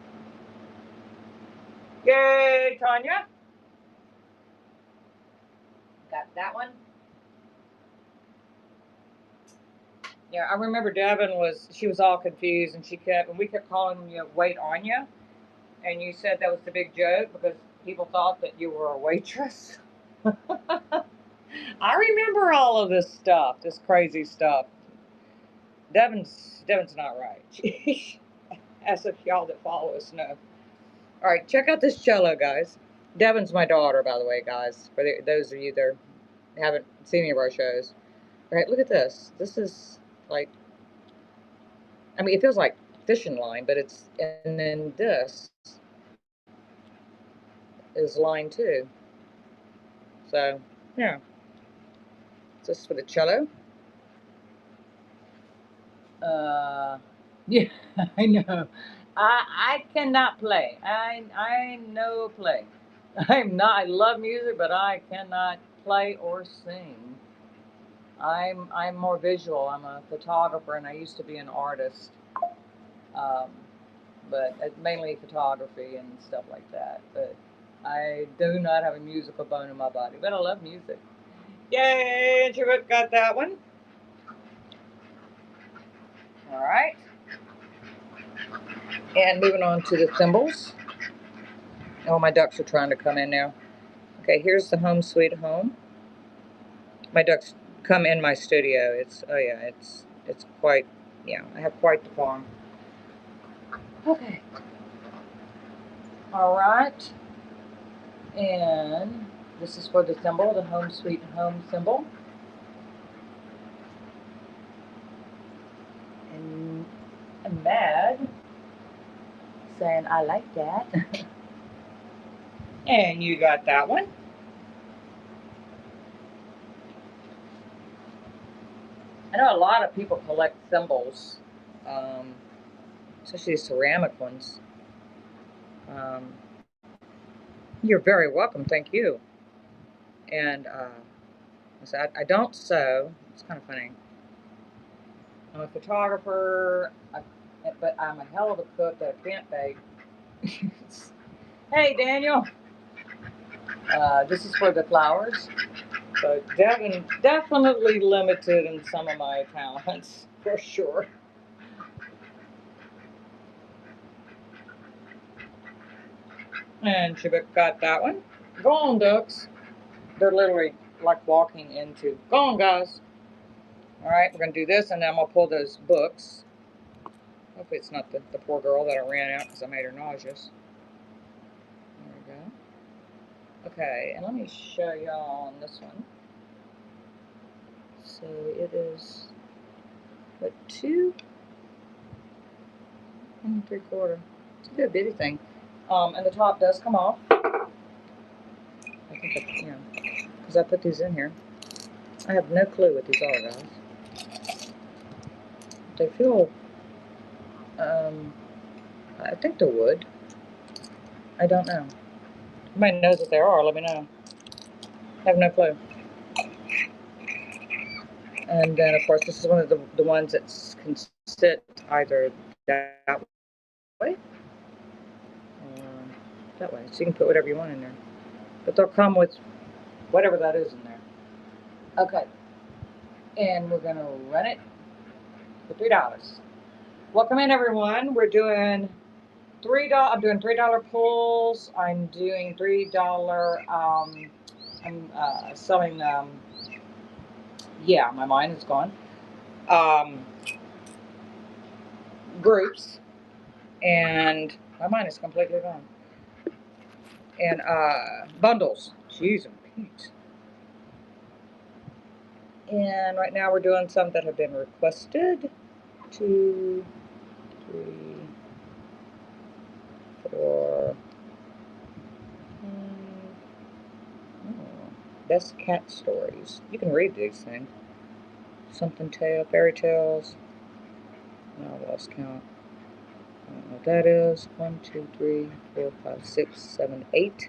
Yay, Tanya. Got that one. Yeah, I remember Devin she was all confused and we kept calling you Wait Anya. And you said that was the big joke because people thought that you were a waitress. I remember all of this stuff, this crazy stuff. Devin's not right. As if y'all that follow us know. All right, check out this cello, guys. Devin's my daughter, by the way, guys. For those of you that haven't seen any of our shows. All right, look at this. This is like, I mean, it feels like fishing line, but and then this is line 2. So, yeah. Is this for the cello? Yeah, I know. I cannot play. I no play. I'm not. I love music, but I cannot play or sing. I'm more visual. I'm a photographer, and I used to be an artist, um, but mainly photography and stuff like that. But I do not have a musical bone in my body, but I love music. Yay! Introverts got that one. All right. And moving on to the thimbles. Oh, my ducks are trying to come in now. Okay, here's the Home Sweet Home. My ducks come in my studio. It's quite, I have quite the farm. Okay. All right. And this is for the thimble, the Home Sweet Home thimble. And Mad saying, I like that. And you got that one. I know a lot of people collect thimbles, especially ceramic ones. You're very welcome. Thank you. And so I don't sew. It's kind of funny. I'm a photographer, but I'm a hell of a cook that I can't bake. Hey, Daniel. This is for the flowers. So Devin definitely limited in some of my talents, for sure. And Chibuk got that one. Go on, ducks. They're literally like walking into. Go on, guys. All right, we're going to do this, and then I'm going to pull those books. Hopefully it's not the poor girl that I ran out because I made her nauseous. There we go. Okay, and let me show y'all on this one. So it is, what, 2 and 3/4. It's a good bitty thing. And the top does come off. I think, because I put these in here. I have no clue what these are, guys. They feel, I think they're wood. I don't know. Anybody knows what they are, let me know. I have no clue. And then, of course, this is one of the ones that can sit either that way or that way. So you can put whatever you want in there. But they'll come with whatever that is in there. Okay. And we're going to run it for $3. Welcome in, everyone. We're doing $3. I'm doing $3 pulls. I'm doing $3. I'm selling. Yeah, my mind is gone. Groups, and my mind is completely gone. And bundles. Jeez and Pete. And right now we're doing some that have been requested. 2, 3, 4, 5. Oh, best cat stories. You can read these things. Something tale, fairy tales. Oh, I lost count. I don't know what that is. 1, 2, 3, 4, 5, 6, 7, 8,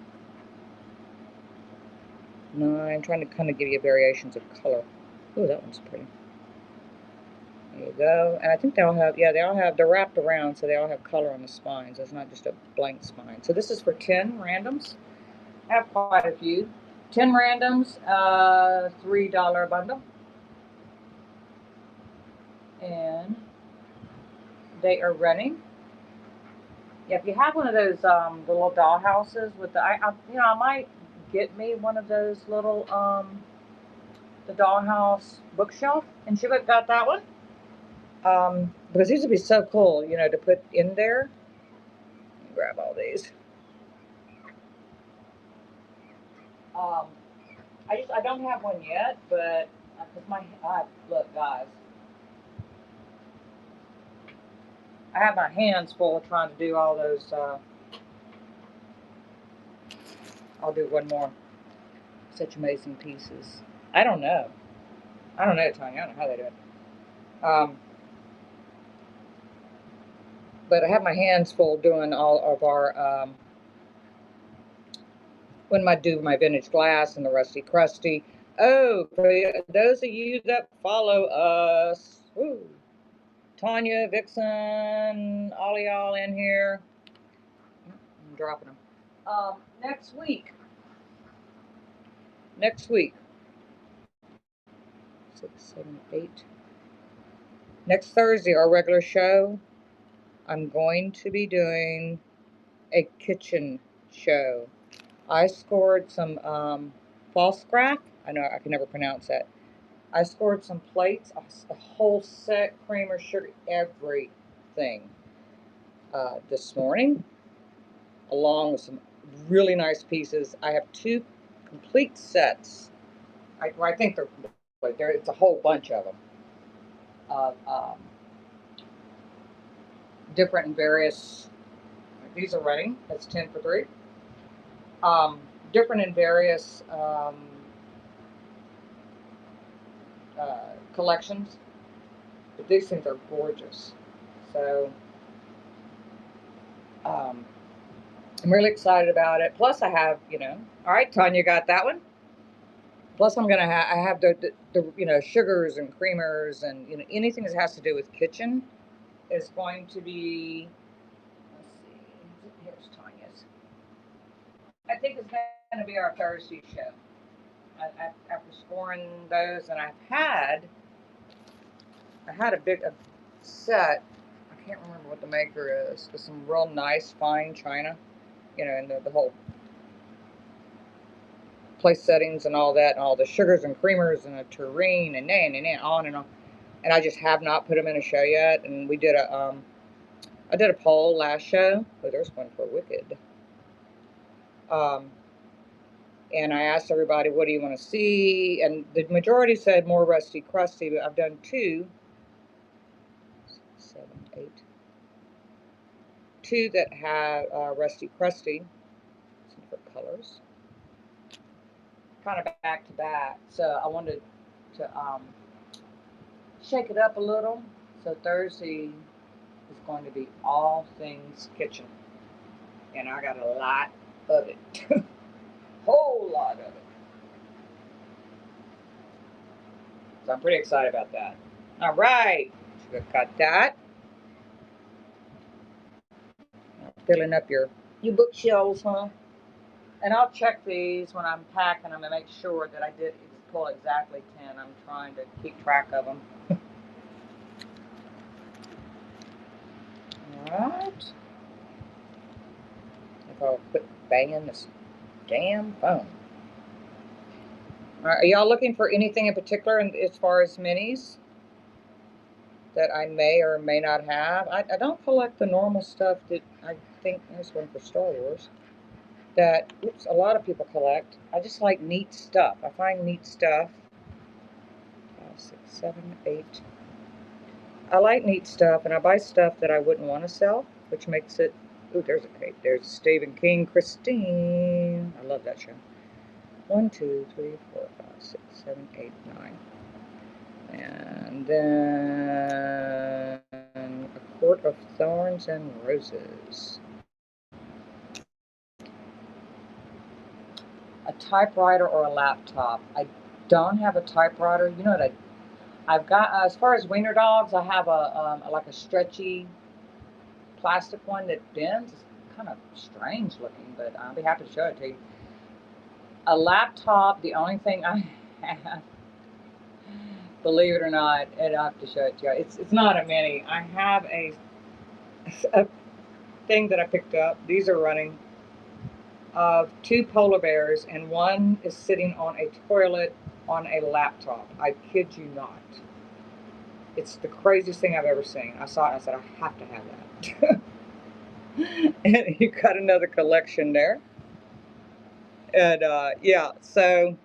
9. I'm trying to kind of give you variations of color. Oh, that one's pretty. There you go. And I think they all have, yeah, they're wrapped around, so they all have color on the spines. It's not just a blank spine. So this is for 10 randoms. I have quite a few. 10 randoms, $3 bundle. And they are running. Yeah, if you have one of those the little doll houses with the, I might get me one of those little the dollhouse bookshelf. And she got that one. Because these would be so cool, to put in there. Grab all these. I don't have one yet, but because look, guys, I have my hands full trying to do all those. I'll do one more. Such amazing pieces. I don't know, Tanya. I don't know how they do it. But I have my hands full doing all of our. When I do my vintage glass and the rusty crusty. Oh, for those of you that follow us, woo, Tanya, Vixen, all y'all in here. I'm dropping them. Next week, 6, 7, 8. Next Thursday, our regular show, I'm going to be doing a kitchen show. I scored some false crack. I know I can never pronounce that. I scored some plates, a whole set, creamer, sugar, everything this morning, along with some really nice pieces. I have 2 complete sets. I think it's a whole bunch of them. Of different and various, these are running, that's 10 for 3. Different and various collections. But these things are gorgeous. So I'm really excited about it. Plus I have, all right, Tanya got that one. Plus I'm going to I have the sugars and creamers and, anything that has to do with kitchen is going to be, let's see, here's Tanya's. I think it's going to be our Thursday show. After scoring those, and I had a big set. I can't remember what the maker is. With some real nice fine china, and the whole place settings and all that, and all the sugars and creamers and a tureen and on and on. And I just have not put them in a show yet. And we did I did a poll last show. Oh, there's one for Wicked. And I asked everybody, what do you want to see? And the majority said more rusty crusty, but I've done 2, 7, 8. 2 that have rusty crusty, some different colors, kind of back to back. So I wanted to shake it up a little. So Thursday is going to be all things kitchen, and I got a lot of it, whole lot of it. So I'm pretty excited about that. All right, should have cut that. Filling up your bookshelves, huh? And I'll check these when I'm packing them to make sure that I did pull exactly 10. I'm trying to keep track of them. Alright. If I'll quit banging this damn phone. Alright, are y'all looking for anything in particular as far as minis that I may or may not have? I don't collect the normal stuff that I think, there's one for Star Wars, that a lot of people collect. I just like neat stuff. I find neat stuff. 5, 6, 7, 8. I like neat stuff, and I buy stuff that I wouldn't want to sell, which makes it. Ooh, there's Stephen King, Christine. I love that show. 1, 2, 3, 4, 5, 6, 7, 8, 9. And then A Court of Thorns and Roses. A typewriter or a laptop. I don't have a typewriter. You know what I've got, as far as wiener dogs, I have like a stretchy plastic one that bends. It's kind of strange looking, but I'll be happy to show it to you. A laptop, the only thing I have, believe it or not, and I have to show it to you. It's not a mini. I have a thing that I picked up. These are running of two polar bears, and one is sitting on a toilet on a laptop. I kid you not. It's the craziest thing I've ever seen. I saw it and I said, I have to have that. And you got another collection there. And yeah, so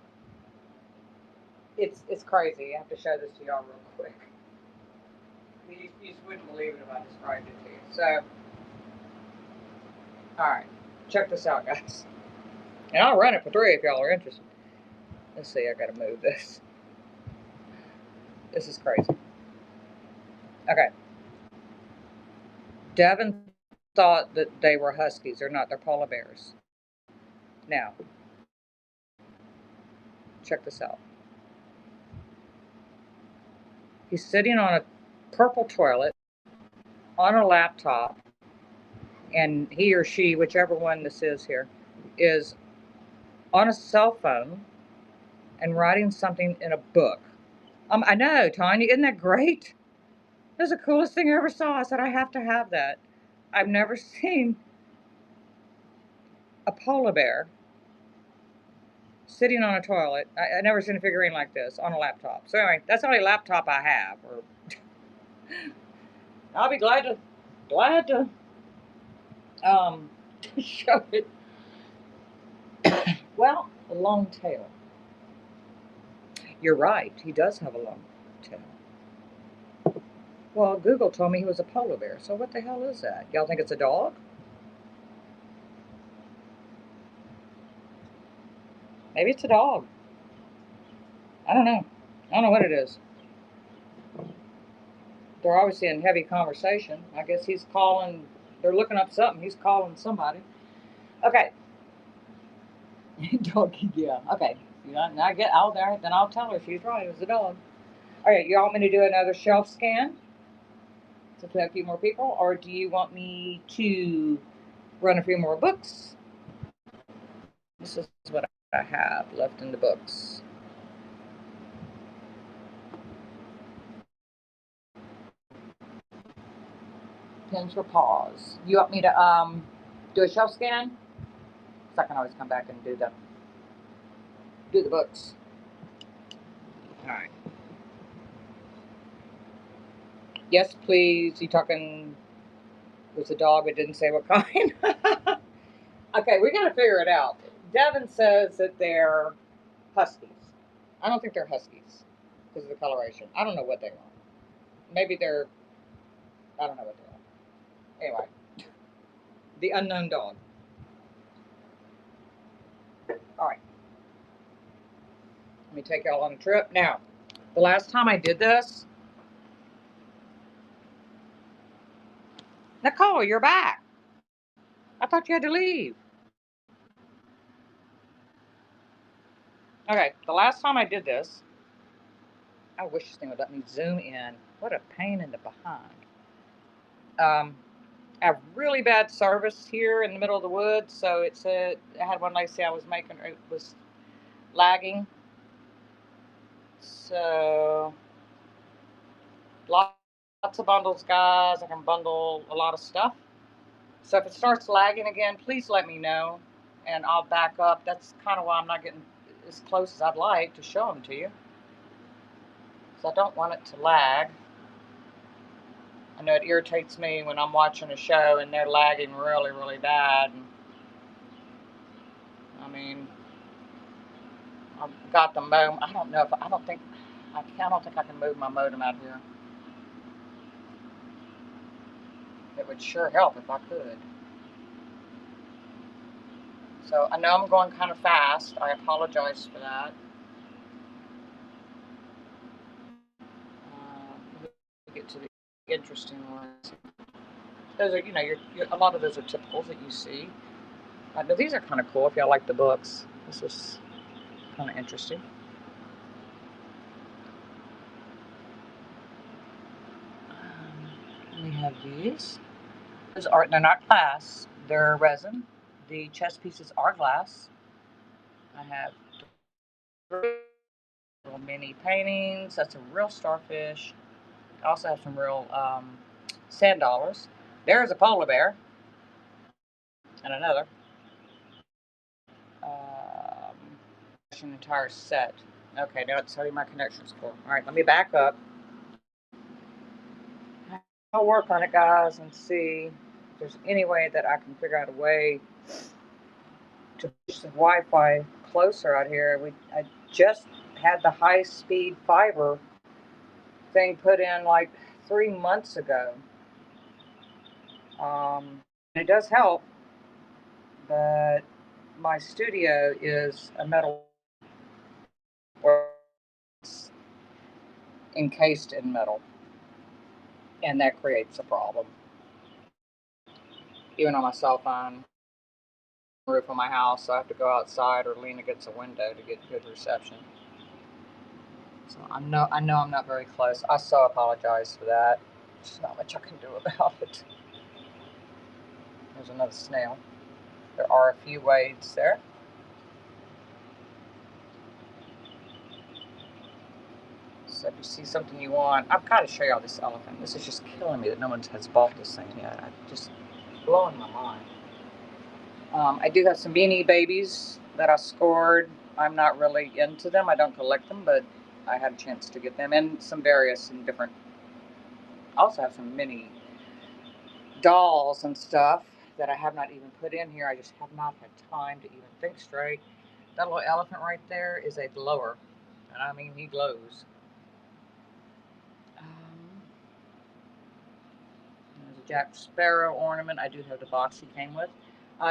it's crazy. I have to show this to y'all real quick. You just wouldn't believe it if I described it to you. So, all right, check this out, guys. And I'll run it for 3 if y'all are interested. Let's see, I gotta move this. This is crazy. Okay. Devin thought that they were huskies. They're not, they're polar bears. Now, check this out. He's sitting on a purple toilet on a laptop, and he or she, whichever one this is here, is on a cell phone and writing something in a book. I know, Tanya, isn't that great? That's the coolest thing I ever saw. I said, I have to have that. I've never seen a polar bear sitting on a toilet. I never seen a figurine like this on a laptop. So anyway, that's the only laptop I have. Or I'll be glad to show it. Well, a long tail. You're right. He does have a long tail. Well, Google told me he was a polar bear. So what the hell is that? Y'all think it's a dog? Maybe it's a dog. I don't know. I don't know what it is. They're obviously in heavy conversation. I guess he's calling. They're looking up something. He's calling somebody. Okay. Dog. Yeah. Okay. You know, I get out there, then I'll tell her she's right. It was a dog. All right. You want me to do another shelf scan to play a few more people, or do you want me to run a few more books? This is what I have left in the books. Pins for paws. You want me to do a shelf scan? So I can always come back and do the books. All right. Yes, please. You talking? Was a dog, but didn't say what kind. Okay, we got to figure it out. Devin says that they're huskies. I don't think they're huskies because of the coloration. I don't know what they are. Maybe they're. I don't know what they are. Anyway, the unknown dog. All right. Let me take y'all on a trip. Now, the last time I did this, Nicole, you're back. I thought you had to leave. Okay, the last time I did this, I wish this thing would let me zoom in. What a pain in the behind. I have really bad service here in the middle of the woods, so it said I had one lady say I was making it was lagging. So lots of bundles, guys. I can bundle a lot of stuff. So if it starts lagging again, please let me know, and I'll back up. That's kind of why I'm not getting as close as I'd like to show them to you. So I don't want it to lag. I know it irritates me when I'm watching a show and they're lagging really, really bad. I mean, I've got the modem. I don't think I can move my modem out here. It would sure help if I could. So I know I'm going kind of fast. I apologize for that. Let me get to the interesting ones. Those are, a lot of those are typicals that you see. But these are kind of cool if y'all like the books. This is kind of interesting. We have these. They're not glass. They're resin. The chess pieces are glass. I have little mini paintings. That's a real starfish. I also have some real sand dollars. There's a polar bear and another. An entire set. Okay, now let's tell you my connection score. All right, let me back up. I'll work on it, guys, and see if there's any way that I can figure out a way to push the Wi-Fi closer out here. I just had the high-speed fiber thing put in like 3 months ago. It does help, but my studio is a metal or encased in metal, and that creates a problem. Even on my cell phone, roof of my house, so I have to go outside or lean against a window to get good reception. So I know I'm not very close. I so apologize for that. There's not much I can do about it. There's another snail. There are a few wades there. So if you see something you want, I've got to show y'all this elephant. This is just killing me that no one has bought this thing yet. Just blowing my mind. I do have some beanie babies that I scored. I'm not really into them. I don't collect them, but I had a chance to get them, and some various and different. I also have some mini dolls and stuff that I have not even put in here. I just have not had time to even think straight. That little elephant right there is a glower, and I mean he glows. There's a Jack Sparrow ornament. I do have the box he came with.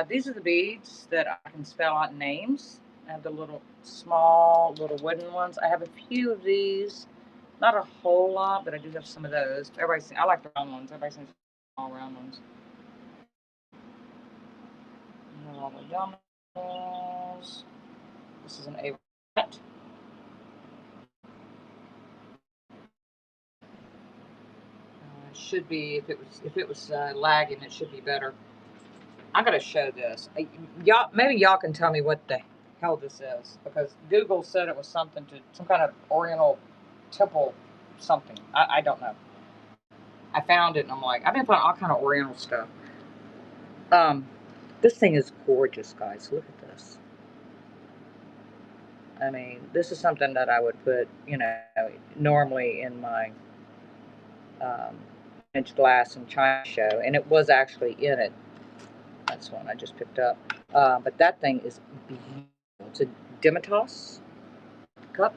These are the beads that I can spell out names. I have the little small little wooden ones. I have a few of these. Not a whole lot, but I do have some of those. I like the round ones. Everybody seems to all round ones. All the dominoes. This is an A. Should be if it was lagging, it should be better. I'm gonna show this. Y'all, maybe y'all can tell me what the hell this is, because Google said it was some kind of Oriental temple something. I don't know. I found it and I'm like, I've been finding all kind of Oriental stuff. Um, this thing is gorgeous, guys. Look at this. I mean, this is something that I would put, normally in my vintage glass and china show, and it was actually in it. That's one I just picked up. But that thing is beautiful. It's a Dimitas cup.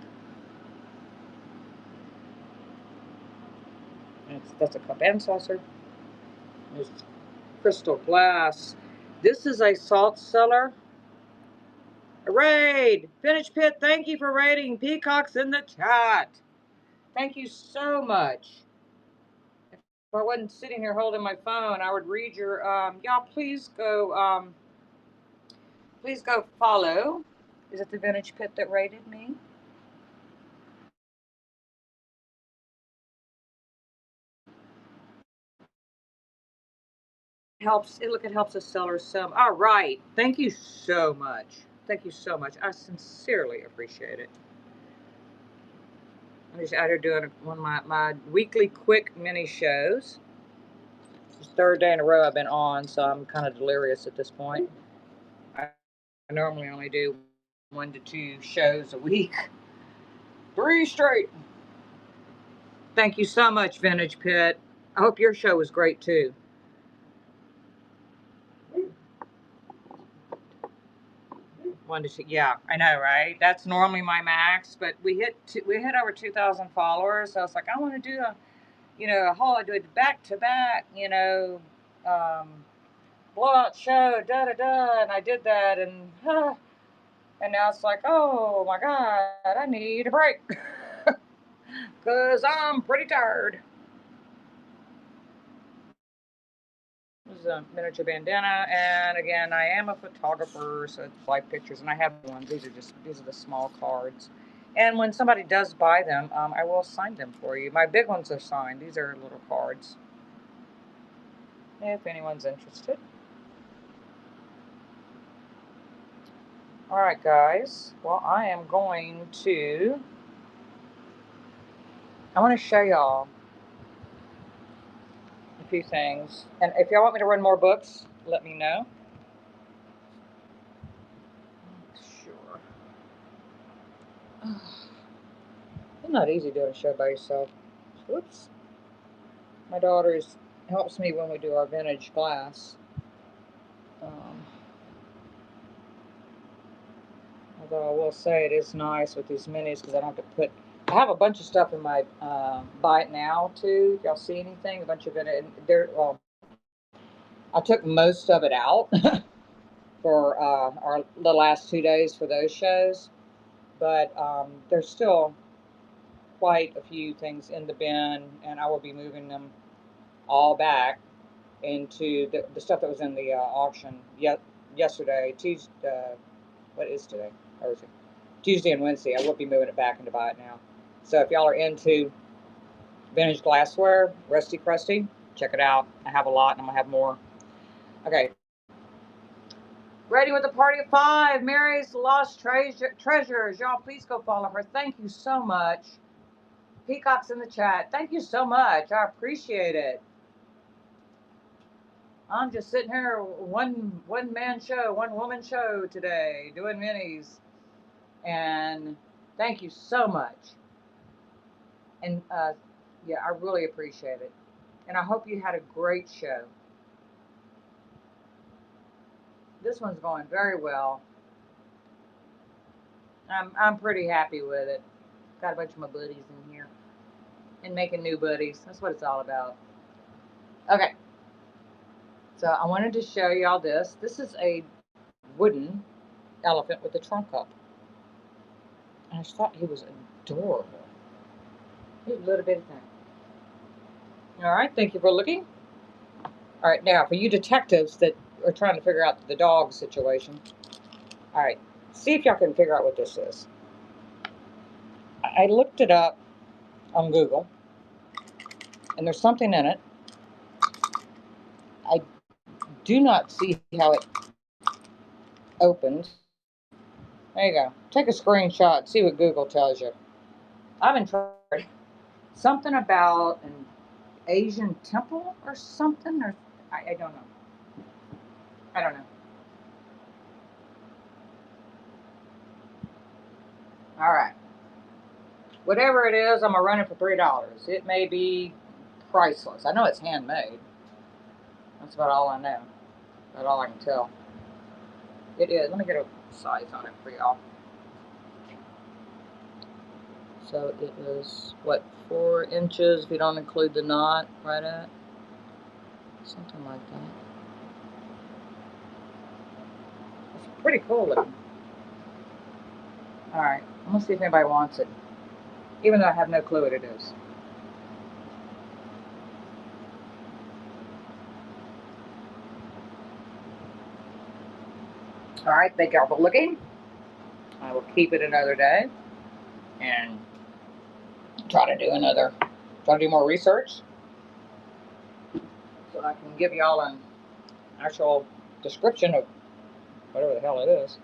That's a cup and saucer. There's crystal glass. This is a salt cellar. A raid! Finish Pit, thank you for raiding. Peacock's in the chat. Thank you so much. If I wasn't sitting here holding my phone, I would read your y'all please go follow. Is it the Vintage Pit that raided me? It helps us sell our some. All right. Thank you so much. Thank you so much. I sincerely appreciate it. I'm just out here doing one of my weekly quick mini shows. It's the third day in a row I've been on, so I'm kind of delirious at this point. I normally only do 1 to 2 shows a week. 3 straight. Thank you so much, Vintage Pit. I hope your show was great too. Yeah, I know, right? That's normally my max, but we hit over 2,000 followers. So I was like, I want to do a whole, I do it back to back, blowout show, da da da, and I did that, and now it's like, oh my god, I need a break because I'm pretty tired. This is a miniature bandana, and again, I am a photographer, so it's live pictures, and I have ones. These are the small cards, and when somebody does buy them, I will sign them for you. My big ones are signed. These are little cards, if anyone's interested. All right, guys. Well, I want to show y'all a few things, and if y'all want me to run more books, let me know. Sure. It's not easy doing a show by yourself. Oops. My daughter helps me when we do our vintage glass. Um, Although I will say it is nice with these minis because I don't have to put. I have a bunch of stuff in my buy it now too. If y'all see anything, a bunch of it in there. Well, I took most of it out for the last 2 days for those shows, but there's still quite a few things in the bin, and I will be moving them all back into the stuff that was in the auction yesterday, Tuesday. What is today? Thursday. Tuesday and Wednesday. I will be moving it back into buy it now. So if y'all are into vintage glassware, Rusty Crusty, check it out. I have a lot, and I'm gonna have more. Okay. Ready with the party of five. Mary's Lost Treasures. Y'all, please go follow her. Thank you so much. Peacock's in the chat. Thank you so much. I appreciate it. I'm just sitting here, one man show, one woman show today, doing minis, and thank you so much. And yeah, I really appreciate it, and I hope you had a great show. This one's going very well. I'm pretty happy with it. Got a bunch of my buddies in here, and making new buddies. That's what it's all about. Okay, so I wanted to show y'all this. This is a wooden elephant with a trunk up. And I just thought he was adorable. He's a little bitty thing. All right, thank you for looking. All right, now for you detectives that are trying to figure out the dog situation. All right, see if y'all can figure out what this is. I looked it up on Google, and there's something in it. I do not see how it opens. There you go. Take a screenshot, see what Google tells you. I've been trying something about an Asian temple or something, or I don't know. I don't know. All right. Whatever it is, I'm gonna run it for $3. It may be priceless. I know it's handmade. That's about all I know. About all I can tell. It is. Let me get a size on it for y'all. So it is what, 4 inches if you don't include the knot right at something like that. It's pretty cool looking. All right, I'm gonna see if anybody wants it, even though I have no clue what it is. All right, thank y'all for looking. I will keep it another day and try to do more research so I can give y'all an actual description of whatever the hell it is.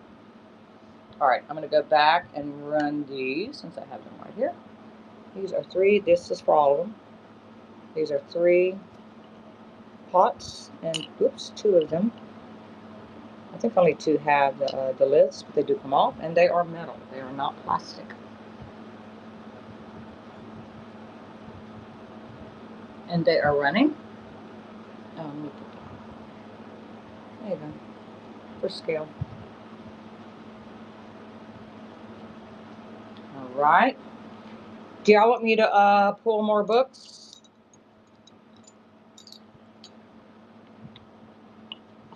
All right, I'm going to go back and run these since I have them right here. These are 3. This is for all of them. These are 3 pots, and oops, 2 of them. I think only 2 have the lids, but they do come off, and they are metal. They are not plastic. And they are running. Oh, let me put that. There you go. For scale. All right. Do y'all want me to pull more books?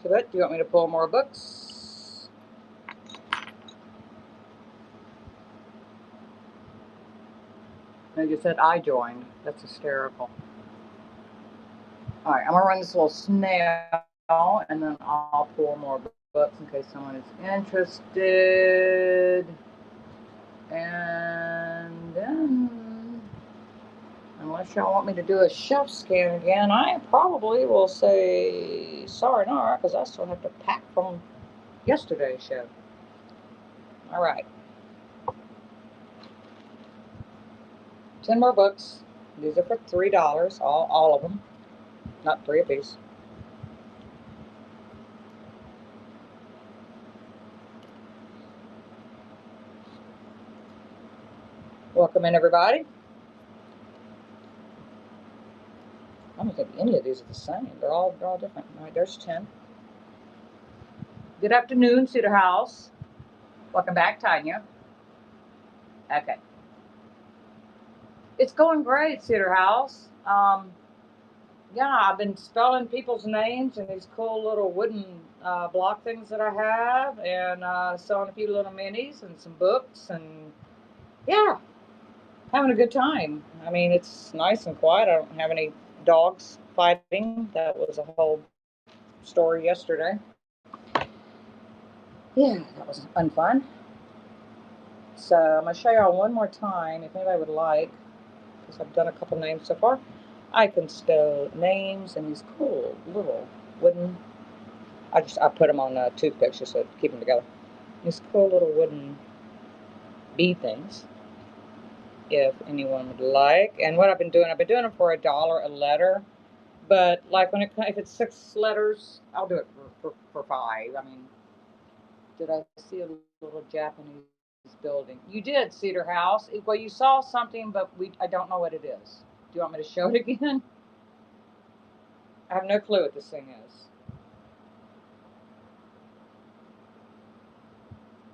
talked a bit. Do you want me to pull more books? No, you said I joined. That's hysterical. All right, I'm gonna run this little snail, and then I'll pull more books in case someone is interested. And then, unless y'all want me to do a shelf scan again, I probably will say sayonara because I still have to pack from yesterday's show. All right. 10 more books. These are for $3, all of them, not 3 apiece. Welcome in, everybody. I don't think any of these are the same. They're all different. All right, there's 10. Good afternoon, Cedar House. Welcome back, Tanya. Okay. It's going great, Cedar House. Yeah, I've been spelling people's names in these cool little wooden block things that I have, and selling a few little minis and some books, and yeah, having a good time. I mean, it's nice and quiet. I don't have any dogs fighting. That was a whole story yesterday. Yeah, that was unfun. So I'm going to show y'all one more time if anybody would like, because I've done a couple names so far. I can spell names in these cool little wooden, I put them on toothpicks just to keep them together. These cool little wooden bead things, if anyone would like. And what I've been doing them for $1 a letter. But like if it's 6 letters, I'll do it for 5. I mean, did I see a little Japanese building? You did, Cedar House. Well, you saw something, but I don't know what it is. Do you want me to show it again? I have no clue what this thing is.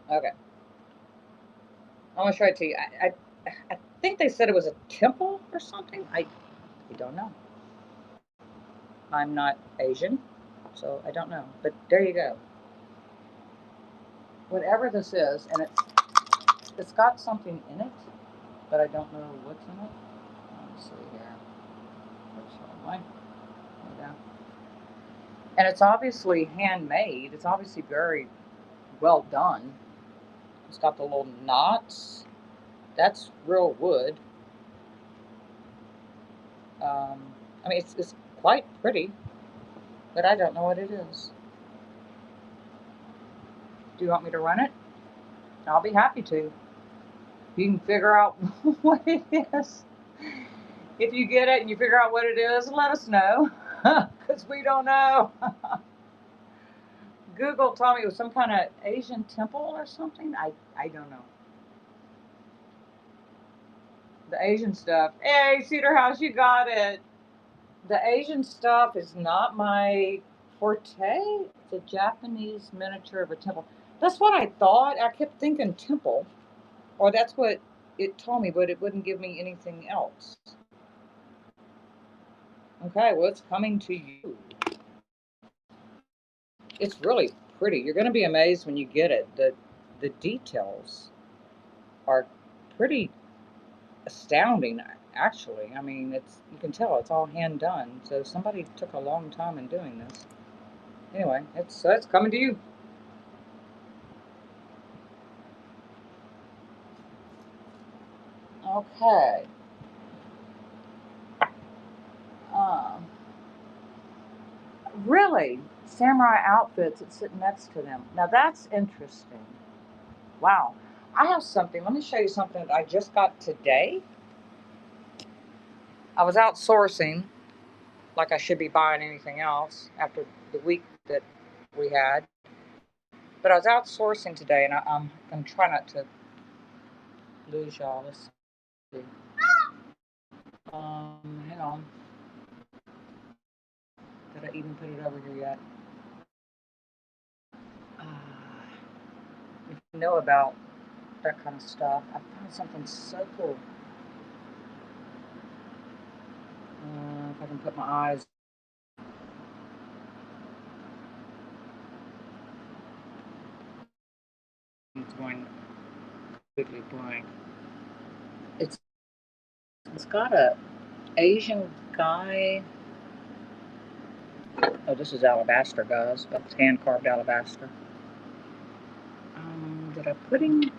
Okay. I'm gonna try it to you. I think they said it was a temple or something. I don't know. I'm not Asian, so I don't know. But there you go. Whatever this is, and it's got something in it, but I don't know what's in it. Let's see here. There we go. And it's obviously handmade. It's obviously very well done. It's got the little knots. That's real wood. I mean, it's quite pretty, but I don't know what it is. Do you want me to run it? I'll be happy to. You can figure out what it is. If you get it and you figure out what it is, let us know, because we don't know. Google told me it was some kind of Asian temple or something. I don't know. The Asian stuff. Hey, Cedar House, you got it. The Asian stuff is not my forte. It's a Japanese miniature of a temple. That's what I thought. I kept thinking temple, or that's what it told me, but it wouldn't give me anything else. Okay, well, it's coming to you. It's really pretty. You're going to be amazed when you get it. The details are pretty astounding, actually. I mean, you can tell it's all hand done. So somebody took a long time in doing this. Anyway, it's coming to you. Okay. Um, really, samurai outfits that sit next to them. Now that's interesting. Wow. I have something. Let me show you something that I just got today. I was outsourcing, like I should be buying anything else after the week that we had. But I was outsourcing today, and I'm going to try not to lose y'all. Let's see. Hang on. Did I even put it over here yet? Uh, if you know about that kind of stuff, I found something so cool. If I can put my eyes. It's going completely blank. It's it's got a Asian guy. Oh, this is alabaster, guys. That's hand carved alabaster. Did I put him?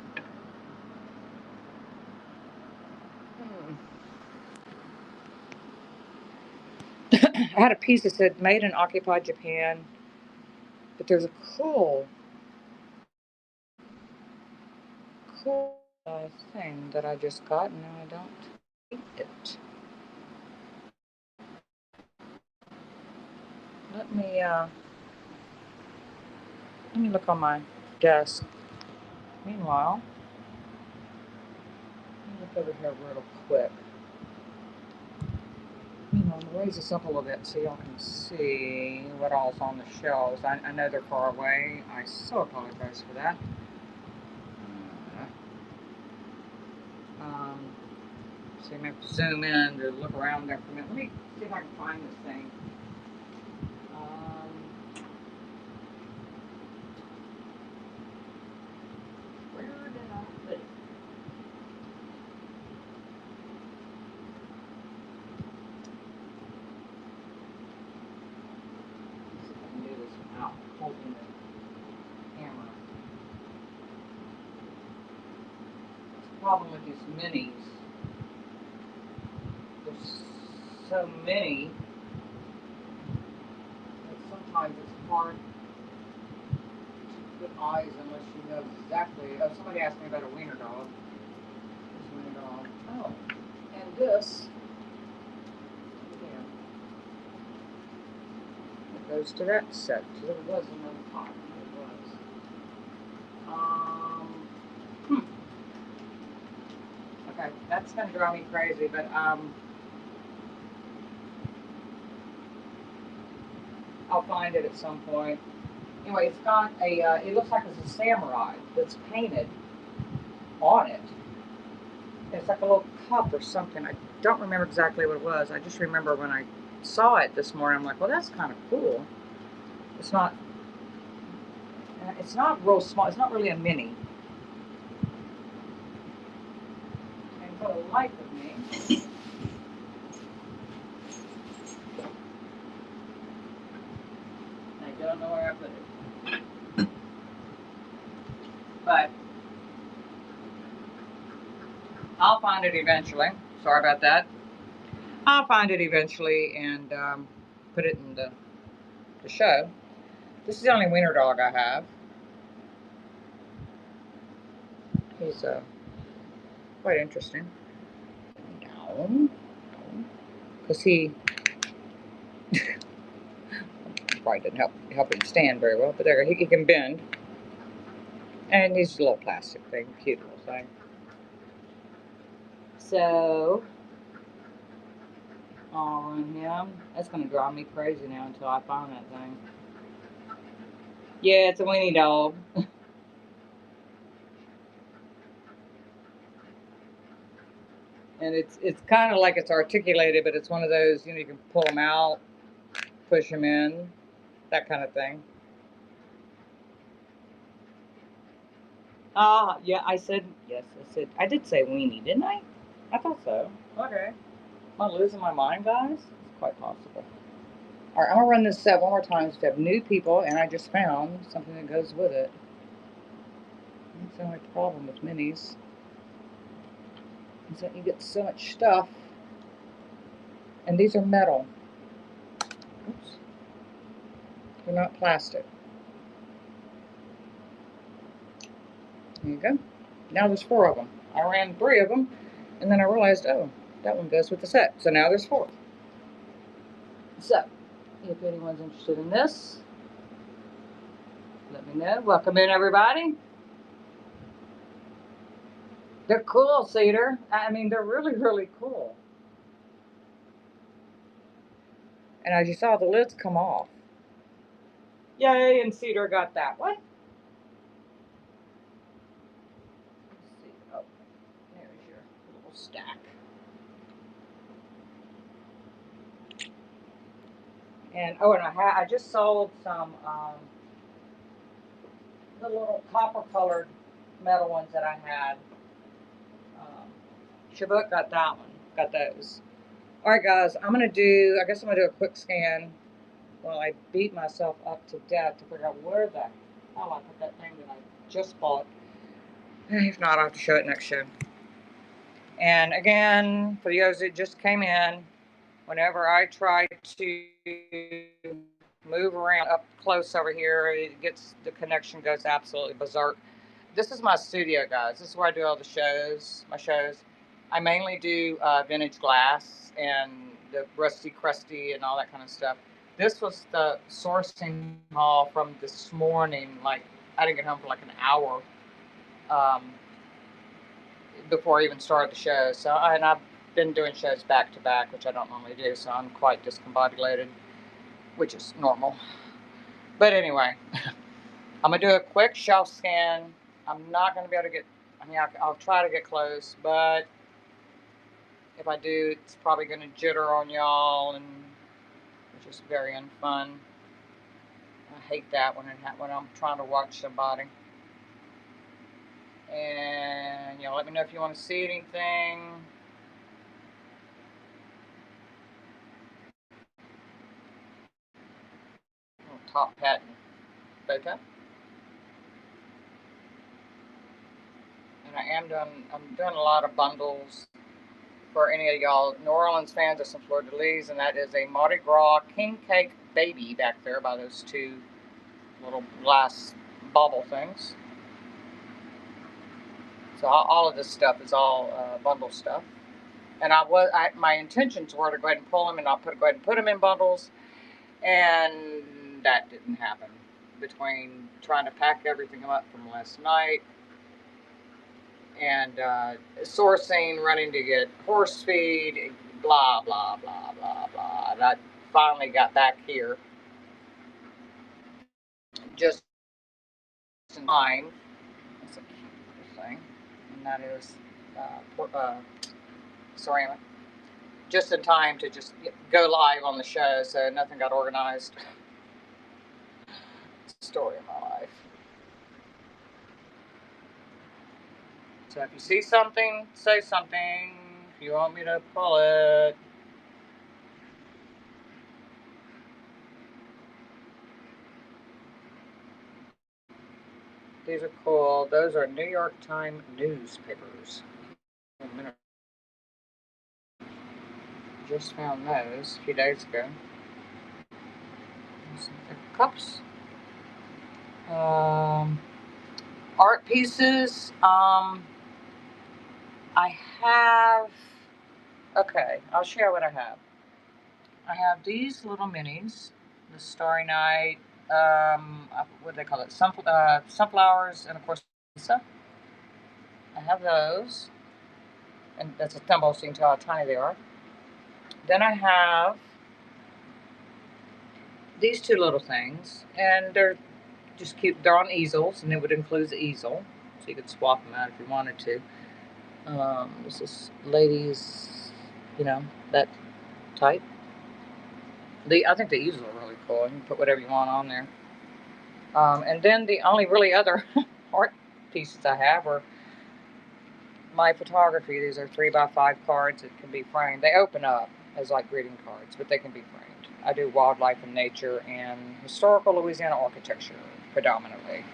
I had a piece that said made in occupied Japan, but there's a cool thing that I just got, and now I don't see it. Let me look on my desk. Meanwhile, let me look over here real quick. I'm gonna raise this up a little bit so y'all can see what all's on the shelves. I know they're far away. I so apologize for that. Um, so you may have to zoom in to look around there for a minute. Let me see if I can find this thing. Where did I put it? Let's see if I can do this without holding the camera. The problem with these minis, there's so many that sometimes it's hard to put eyes unless you know exactly. Oh, somebody asked me about a wiener dog. This wiener dog. Oh, and this. Yeah, it goes to that set. There was another pot. It was. Okay, that's gonna drive me crazy, but I'll find it at some point. Anyway, it's got a. It looks like it's a samurai that's painted on it. It's like a little cup or something. I don't remember exactly what it was. I just remember when I saw it this morning, I'm like, well, that's kind of cool. It's not. It's not real small. It's not really a mini. And for the life of me, I don't know where I put it. But I'll find it eventually. Sorry about that. I'll find it eventually and put it in the show. This is the only wiener dog I have. He's quite interesting. Down. Because he probably didn't help him stand very well, but there he can bend. And he's a little plastic thing, cute little thing. So I'll run him. That's gonna drive me crazy now until I find that thing. Yeah, it's a weenie dog. And it's kind of like it's articulated, but it's one of those, you can pull them out, push them in, that kind of thing. Yeah, I said, yes, I did say weenie, didn't I? I thought so. Okay. Am I losing my mind, guys? It's quite possible. All right, I'm gonna run this set one more time to have new people, and I just found something that goes with it. That's the only problem with minis, is that you get so much stuff, and these are metal. Oops. They're not plastic. There you go. Now there's 4 of them. I ran 3 of them, and then I realized, oh, that one goes with the set. So now there's 4. So, if anyone's interested in this, let me know. Welcome in, everybody. They're cool, Cedar. I mean, they're really, really cool. And as you saw, the lids come off. Yay, and Cedar got that one. Let's see. Oh, there's your little stack. And oh, and I just sold some the little copper colored metal ones that I had. Shabuk got that one. Got those. All right, guys. I guess I'm gonna do a quick scan while I beat myself up to death to figure out where the hell I put that thing that I just bought. If not, I'll have to show it next show. And again, for those that just came in, whenever I try to move around up close over here, the connection goes absolutely berserk. This is my studio, guys. This is where I do all my shows. I mainly do vintage glass and the rusty, crusty, and all that kind of stuff. This was the sourcing haul from this morning. Like, I didn't get home for like an hour um, before I even started the show. And I've been doing shows back to back, which I don't normally do, so I'm quite discombobulated, which is normal. But anyway, I'm gonna do a quick shelf scan. I'm not gonna be able to get. I'll try to get close, but if I do, it's probably gonna jitter on y'all, and which is very unfun. I hate that when I'm trying to watch somebody. And let me know if you want to see anything. Top hat photo. And I'm doing a lot of bundles for any of y'all New Orleans fans of some fleur de lis, and that is a Mardi Gras king cake baby back there by those two little glass bauble things. So all of this stuff is all bundle stuff. And my intentions were to go ahead and pull them, and go ahead and put them in bundles, and that didn't happen. Between trying to pack everything up from last night and sourcing, running to get horse feed, blah blah blah blah blah. And I finally got back here just in time. That's a cute little thing, and that is ceramic. Just in time to just go live on the show, so nothing got organized. Story of my life. So if you see something, say something. If you want me to pull it. These are cool. Those are New York Times newspapers. Just found those a few days ago. Cups. Art pieces. I have. Okay, I'll share what I have. I have these little minis. The Starry Night. What do they call it? Sunflowers, and of course, Lisa. I have those, and that's a thimble, so you can tell how tiny they are. Then I have these two little things, and they're just cute. They're on easels, and it would include the easel, so you could swap them out if you wanted to. This is ladies, that type. I think the easels are really cool. You can put whatever you want on there. And then the only really other art pieces I have are my photography. These are 3x5 cards that can be framed. They open up as like greeting cards, but they can be framed. I do wildlife and nature and historical Louisiana architecture predominantly.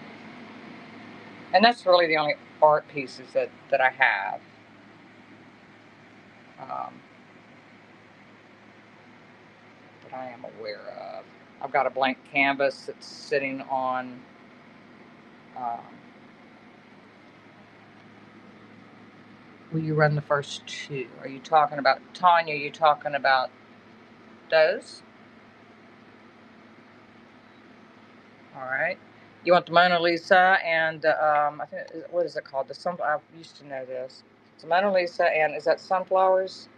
And that's really the only art pieces that I have. That I am aware of. I've got a blank canvas that's sitting on will you run the first two? Are you talking about Tanya? Are you talking about those? All right. You want the Mona Lisa and I think what is it called? I used to know this. It's Mona Lisa and is that sunflowers?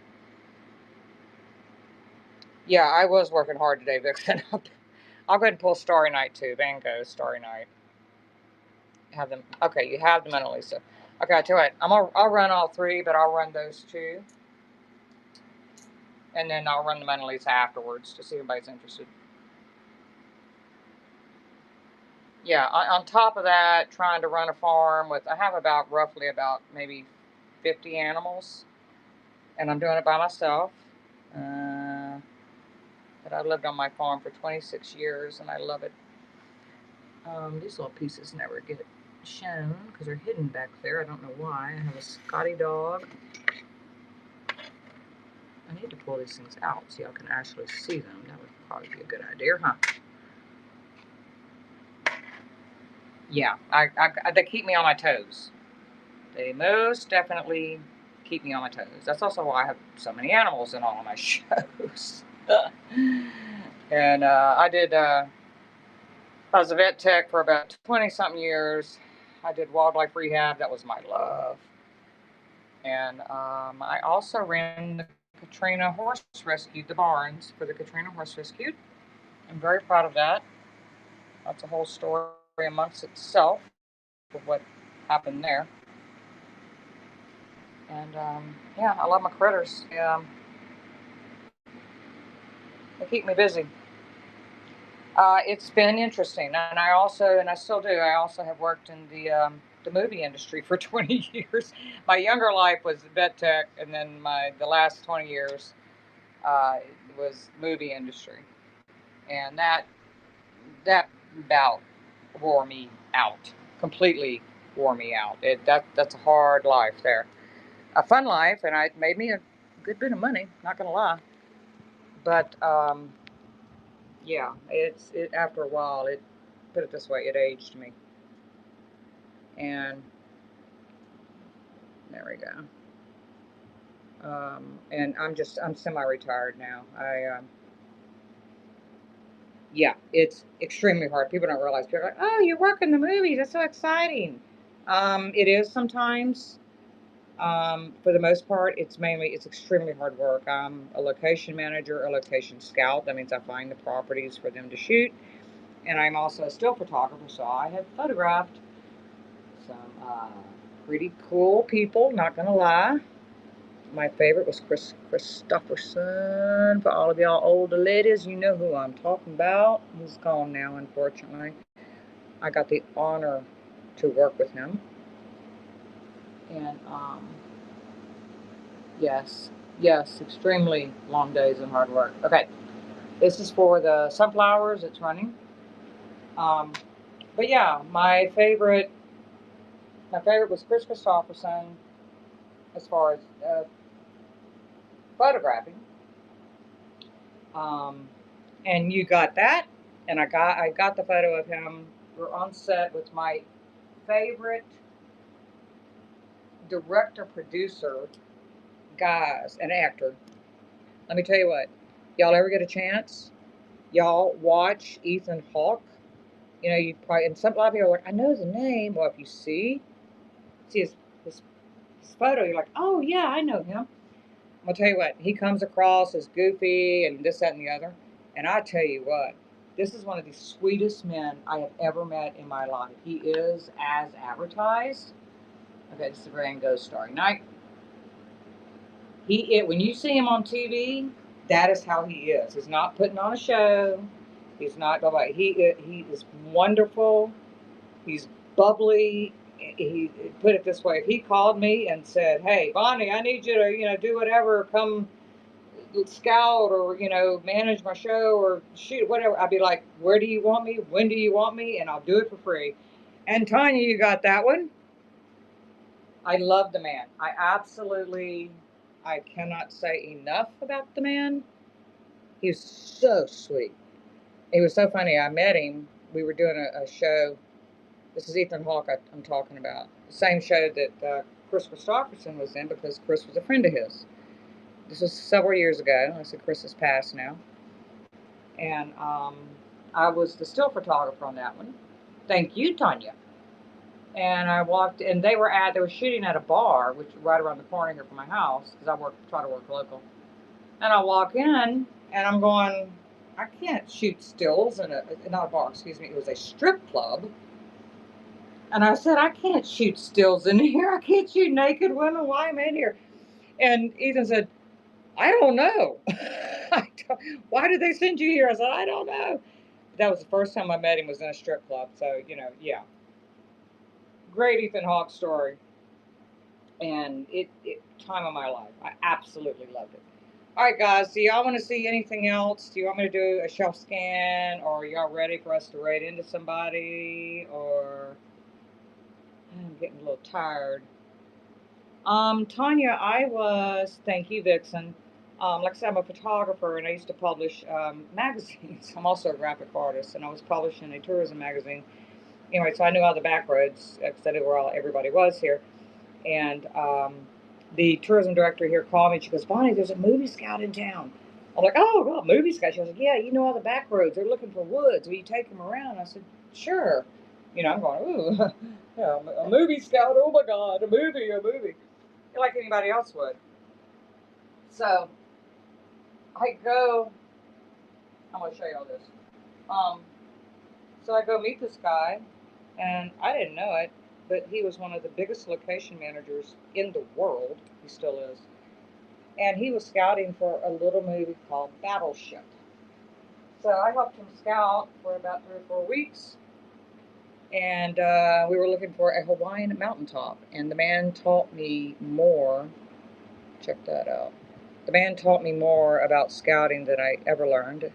Yeah, I was working hard today, Vixen. I'll go ahead and pull Starry Night too. Van Gogh Starry Night. Have them. Okay, you have the Mona Lisa. Okay, I tell you what. I'll run all three, but I'll run those two, and then I'll run the Mona Lisa afterwards to see if anybody's interested. yeah, on top of that, trying to run a farm with, I have about roughly about maybe 50 animals, and I'm doing it by myself. Uh, but I lived on my farm for 26 years, and I love it. These little pieces never get shown because they're hidden back there. I don't know why. I have a Scotty dog. I need to pull these things out so y'all can actually see them. That would probably be a good idea, huh? Yeah, they keep me on my toes. They most definitely keep me on my toes. That's also why I have so many animals in all of my shows. And I was a vet tech for about 20 something years. I did wildlife rehab. That was my love. And I also ran the Katrina Horse Rescue, the barns for the Katrina Horse Rescue. I'm very proud of that. That's a whole story amongst itself of what happened there. And yeah, I love my critters. They keep me busy. It's been interesting, and I still do. I also have worked in the movie industry for 20 years. My younger life was vet tech, and then the last 20 years was movie industry, and that bout wore me out completely. Wore me out. That's a hard life there. A fun life, and it made me a good bit of money. Not gonna lie, but yeah, it after a while it put it this way, it aged me, and there we go. And I'm semi-retired now. Yeah, it's extremely hard. People don't realize. People are like, oh, you work in the movies. That's so exciting. It is sometimes. For the most part, it's extremely hard work. I'm a location manager, a location scout. That means I find the properties for them to shoot, and I'm also a still photographer. So I have photographed some pretty cool people. Not gonna lie. My favorite was Chris Christopherson. For all of y'all older ladies, you know who I'm talking about. He's gone now, unfortunately. I got the honor to work with him, and yes, yes, extremely long days and hard work. Okay, this is for the sunflowers. It's running. Um, but yeah, my favorite was Chris Christopherson as far as photographing. Um, and you got that, and I got the photo of him. We're on set with my favorite director, producer, guys, and actor. Let me tell you what, y'all ever get a chance, y'all watch Ethan Hawke. You know, you probably, and some a lot of people are like, I know the name. Well, if you see his photo, you're like, oh yeah, I know him. I'll tell you what, he comes across as goofy and this, that, and the other. And I tell you what, this is one of the sweetest men I have ever met in my life. He is as advertised. Okay, this is where Van Gogh's starring. Now, when you see him on TV, that is how he is. He's not putting on a show. He's not nobody. He is wonderful. He's bubbly. He put it this way: if he called me and said, "Hey, Bonnie, I need you to do whatever, come scout or manage my show or shoot whatever," I'd be like, where do you want me, when do you want me, and I'll do it for free. And Tanya, you got that one. I love the man. I cannot say enough about the man. He was so sweet. He was so funny. I met him. We were doing a show. This is Ethan Hawke I'm talking about, the same show that Chris Christopherson was in, because Chris was a friend of his. This was several years ago. I said Chris has passed now. And I was the still photographer on that one. Thank you, Tanya. And I walked, and they were shooting at a bar, which is right around the corner here from my house, because try to work local. And I walk in, and I'm going, I can't shoot stills in not a bar, excuse me, it was a strip club. And I said, I can't shoot stills in here. I can't shoot naked women. Why am I in here? And Ethan said, I don't know. Why did they send you here? I said, I don't know. That was the first time I met him was in a strip club. So, yeah. Great Ethan Hawke story. And it time of my life. I absolutely loved it. All right, guys. Do y'all want to see anything else? Do you want me to do a shelf scan, or are y'all ready for us to raid into somebody? Or I'm getting a little tired. Tanya, thank you, Vixen. Like I said, I'm a photographer and I used to publish magazines. I'm also a graphic artist and I was publishing a tourism magazine. Anyway, so I knew all the back roads because I knew where everybody was here. And the tourism director here called me and she goes, Bonnie, there's a movie scout in town. I'm like, oh, God, movie scout. She was like, yeah, you know all the back roads. They're looking for woods. Will you take them around? I said, sure. I'm going, ooh, yeah, a movie scout. Oh, my God, a movie. Like anybody else would. So I go, I'm going to show you all this. Um, so I go meet this guy, and I didn't know it, but he was one of the biggest location managers in the world. He still is. And he was scouting for a little movie called Battleship. So I helped him scout for about 3 or 4 weeks. And we were looking for a Hawaiian mountaintop. And the man taught me more. Check that out. The man taught me more about scouting than I ever learned.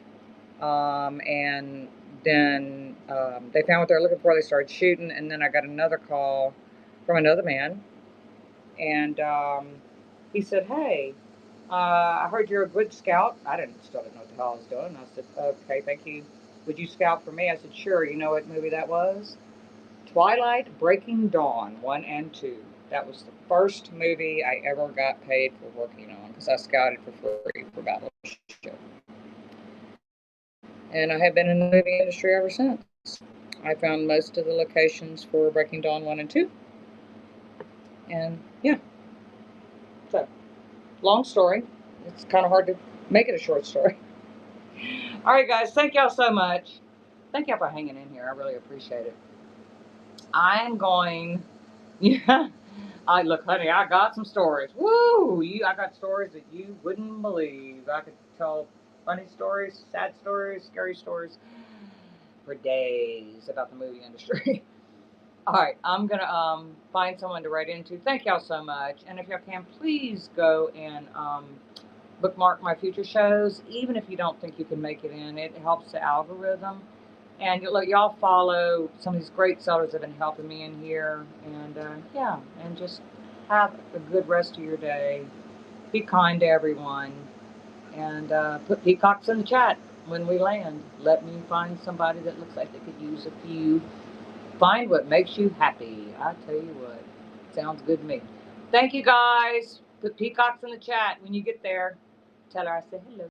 And then they found what they were looking for. They started shooting, and then I got another call from another man, and he said, "Hey, I heard you're a good scout." I still didn't know what the hell I was doing. I said, "Okay, thank you. Would you scout for me?" I said, "Sure." You know what movie that was? Twilight Breaking Dawn 1 and 2. That was the first movie I ever got paid for working on because I scouted for free for Battleship. And I have been in the movie industry ever since. I found most of the locations for Breaking Dawn 1 and 2. And yeah, so long story. It's kind of hard to make it a short story. All right, guys, thank y'all so much. Thank y'all for hanging in here. I really appreciate it. I'm going, yeah. Look, honey, I got some stories. Woo! I got stories that you wouldn't believe. I could tell funny stories, sad stories, scary stories for days about the movie industry. All right, I'm gonna find someone to write into. Thank y'all so much, and if y'all can, please go and bookmark my future shows. Even if you don't think you can make it in, it helps the algorithm. And y'all follow some of these great sellers that have been helping me in here, and yeah, and just have a good rest of your day. Be kind to everyone, and put peacocks in the chat when we land. Let me find somebody that looks like they could use a few. Find what makes you happy. I tell you what, sounds good to me. Thank you, guys. Put peacocks in the chat when you get there. Tell her I said hello.